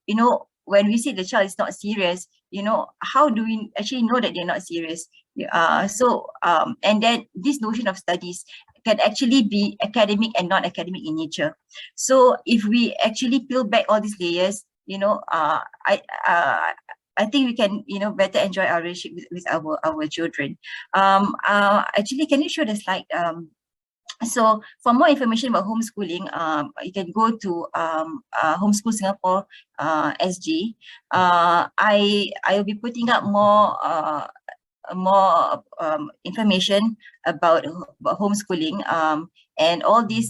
when we see the child is not serious, how do we actually know that they're not serious? And then this notion of studies can actually be academic and non-academic in nature. So if we actually peel back all these layers, I think we can, better enjoy our relationship with our children. Actually, can you show the slide? So for more information about homeschooling, you can go to Homeschool Singapore SG. I will be putting up more information about homeschooling, and all these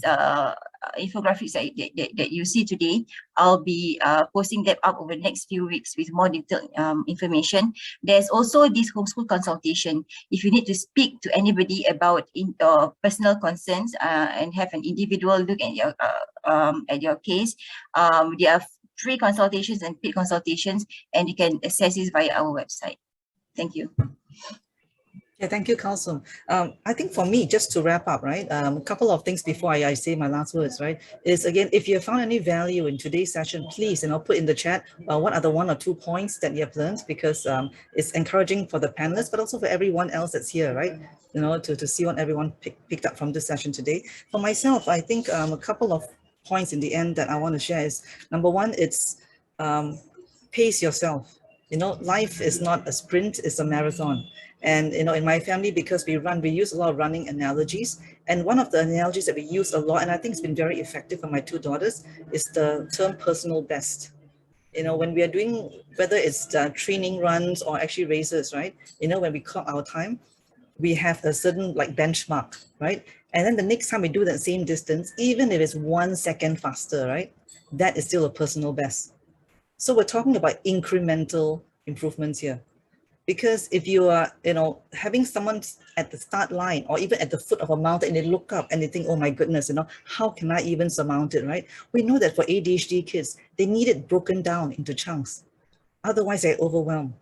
infographics that you see today. I'll be posting them up over the next few weeks with more detailed information. There's also this homeschool consultation. If you need to speak to anybody about personal concerns and have an individual look at your case, there are free consultations and paid consultations, and you can access this via our website. Thank you. Yeah, thank you, Kalsum. I think for me, just to wrap up, right, a couple of things before I say my last words, right, is again, if you have found any value in today's session, please, put in the chat what are the 1 or 2 points that you have learned, because it's encouraging for the panelists, but also for everyone else that's here, right, to see what everyone picked up from this session today. For myself, I think a couple of points in the end that I want to share is, number one, it's pace yourself. Life is not a sprint, it's a marathon. And in my family, because we use a lot of running analogies. And one of the analogies that we use a lot, and I think it's been very effective for my 2 daughters, is the term personal best. When we are doing, whether it's training runs or actually races, right? When we clock our time, we have a certain benchmark, right? And then the next time we do that same distance, even if it's 1 second faster, right? That is still a personal best. So we're talking about incremental improvements here. Because if you are, having someone at the start line or even at the foot of a mountain and they look up and they think, oh my goodness, how can I even surmount it, right? We know that for ADHD kids, they need it broken down into chunks. Otherwise, they're overwhelmed.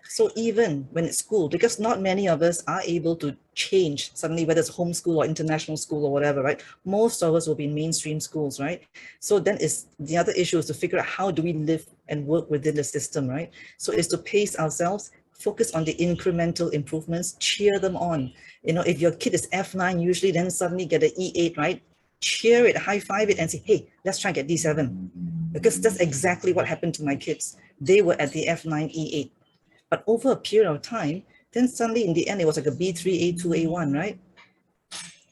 So even when it's school, because not many of us are able to change suddenly, whether it's homeschool or international school or whatever, right? Most of us will be in mainstream schools, right? So then the other issue is to figure out how do we live and work within the system, right? So it's to pace ourselves, focus on the incremental improvements, cheer them on. If your kid is F9, usually then suddenly get an E8, right? Cheer it, high five it and say, hey, let's try and get D7. Because that's exactly what happened to my kids. They were at the F9, E8. But over a period of time, then suddenly in the end, it was like a B3, A2, A1, right?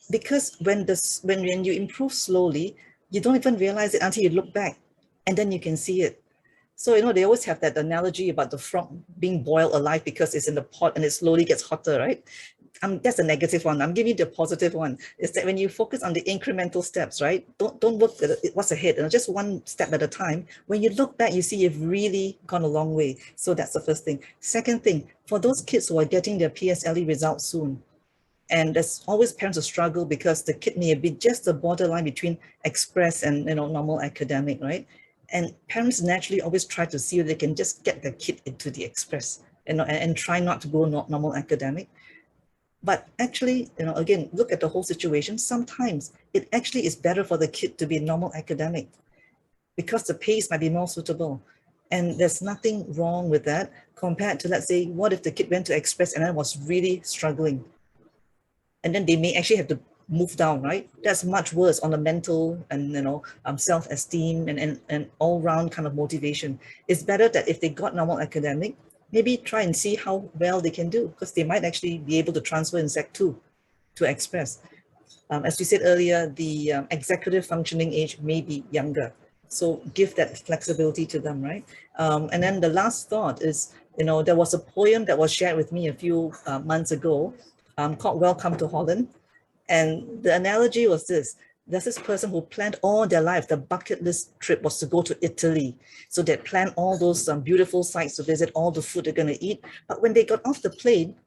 Because when you improve slowly, you don't even realize it until you look back and then you can see it. So, they always have that analogy about the frog being boiled alive because it's in the pot and it slowly gets hotter, right? That's a negative one. I'm giving you the positive one. Is that when you focus on the incremental steps, right? Don't look at what's ahead, just 1 step at a time. When you look back, you see you've really gone a long way. So that's the first thing. Second thing, for those kids who are getting their PSLE results soon, and there's always parents who struggle because the kid may be just the borderline between express and normal academic, right? And parents naturally always try to see if they can just get their kid into the express, and try not to go normal academic. But actually, again, look at the whole situation. Sometimes it actually is better for the kid to be normal academic because the pace might be more suitable. And there's nothing wrong with that compared to, let's say, what if the kid went to express and then was really struggling? And then they may actually have to move down, right? That's much worse on the mental and, self-esteem and all-round kind of motivation. It's better that if they got normal academic, maybe try and see how well they can do, because they might actually be able to transfer in Sec 2 to express. As we said earlier, the executive functioning age may be younger. So give that flexibility to them, right? And then the last thought is, there was a poem that was shared with me a few months ago called Welcome to Holland. And the analogy was this. There's this person who planned all their life, the bucket list trip was to go to Italy. So they planned all those beautiful sites to visit, all the food they're going to eat. But when they got off the plane,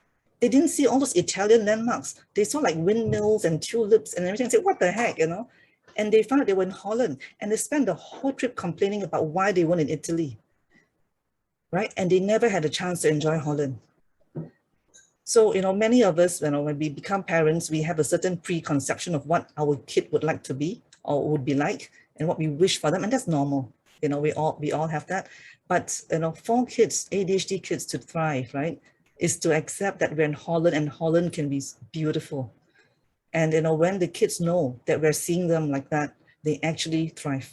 they didn't see all those Italian landmarks. They saw like windmills and tulips and everything and said, what the heck, And they found out they were in Holland and they spent the whole trip complaining about why they weren't in Italy, right? And they never had a chance to enjoy Holland. So, many of us, when we become parents, we have a certain preconception of what our kid would like to be or would be like and what we wish for them. And that's normal. We all have that. But, for kids, ADHD kids to thrive, right, is to accept that we're in Holland and Holland can be beautiful. And, when the kids know that we're seeing them like that, they actually thrive.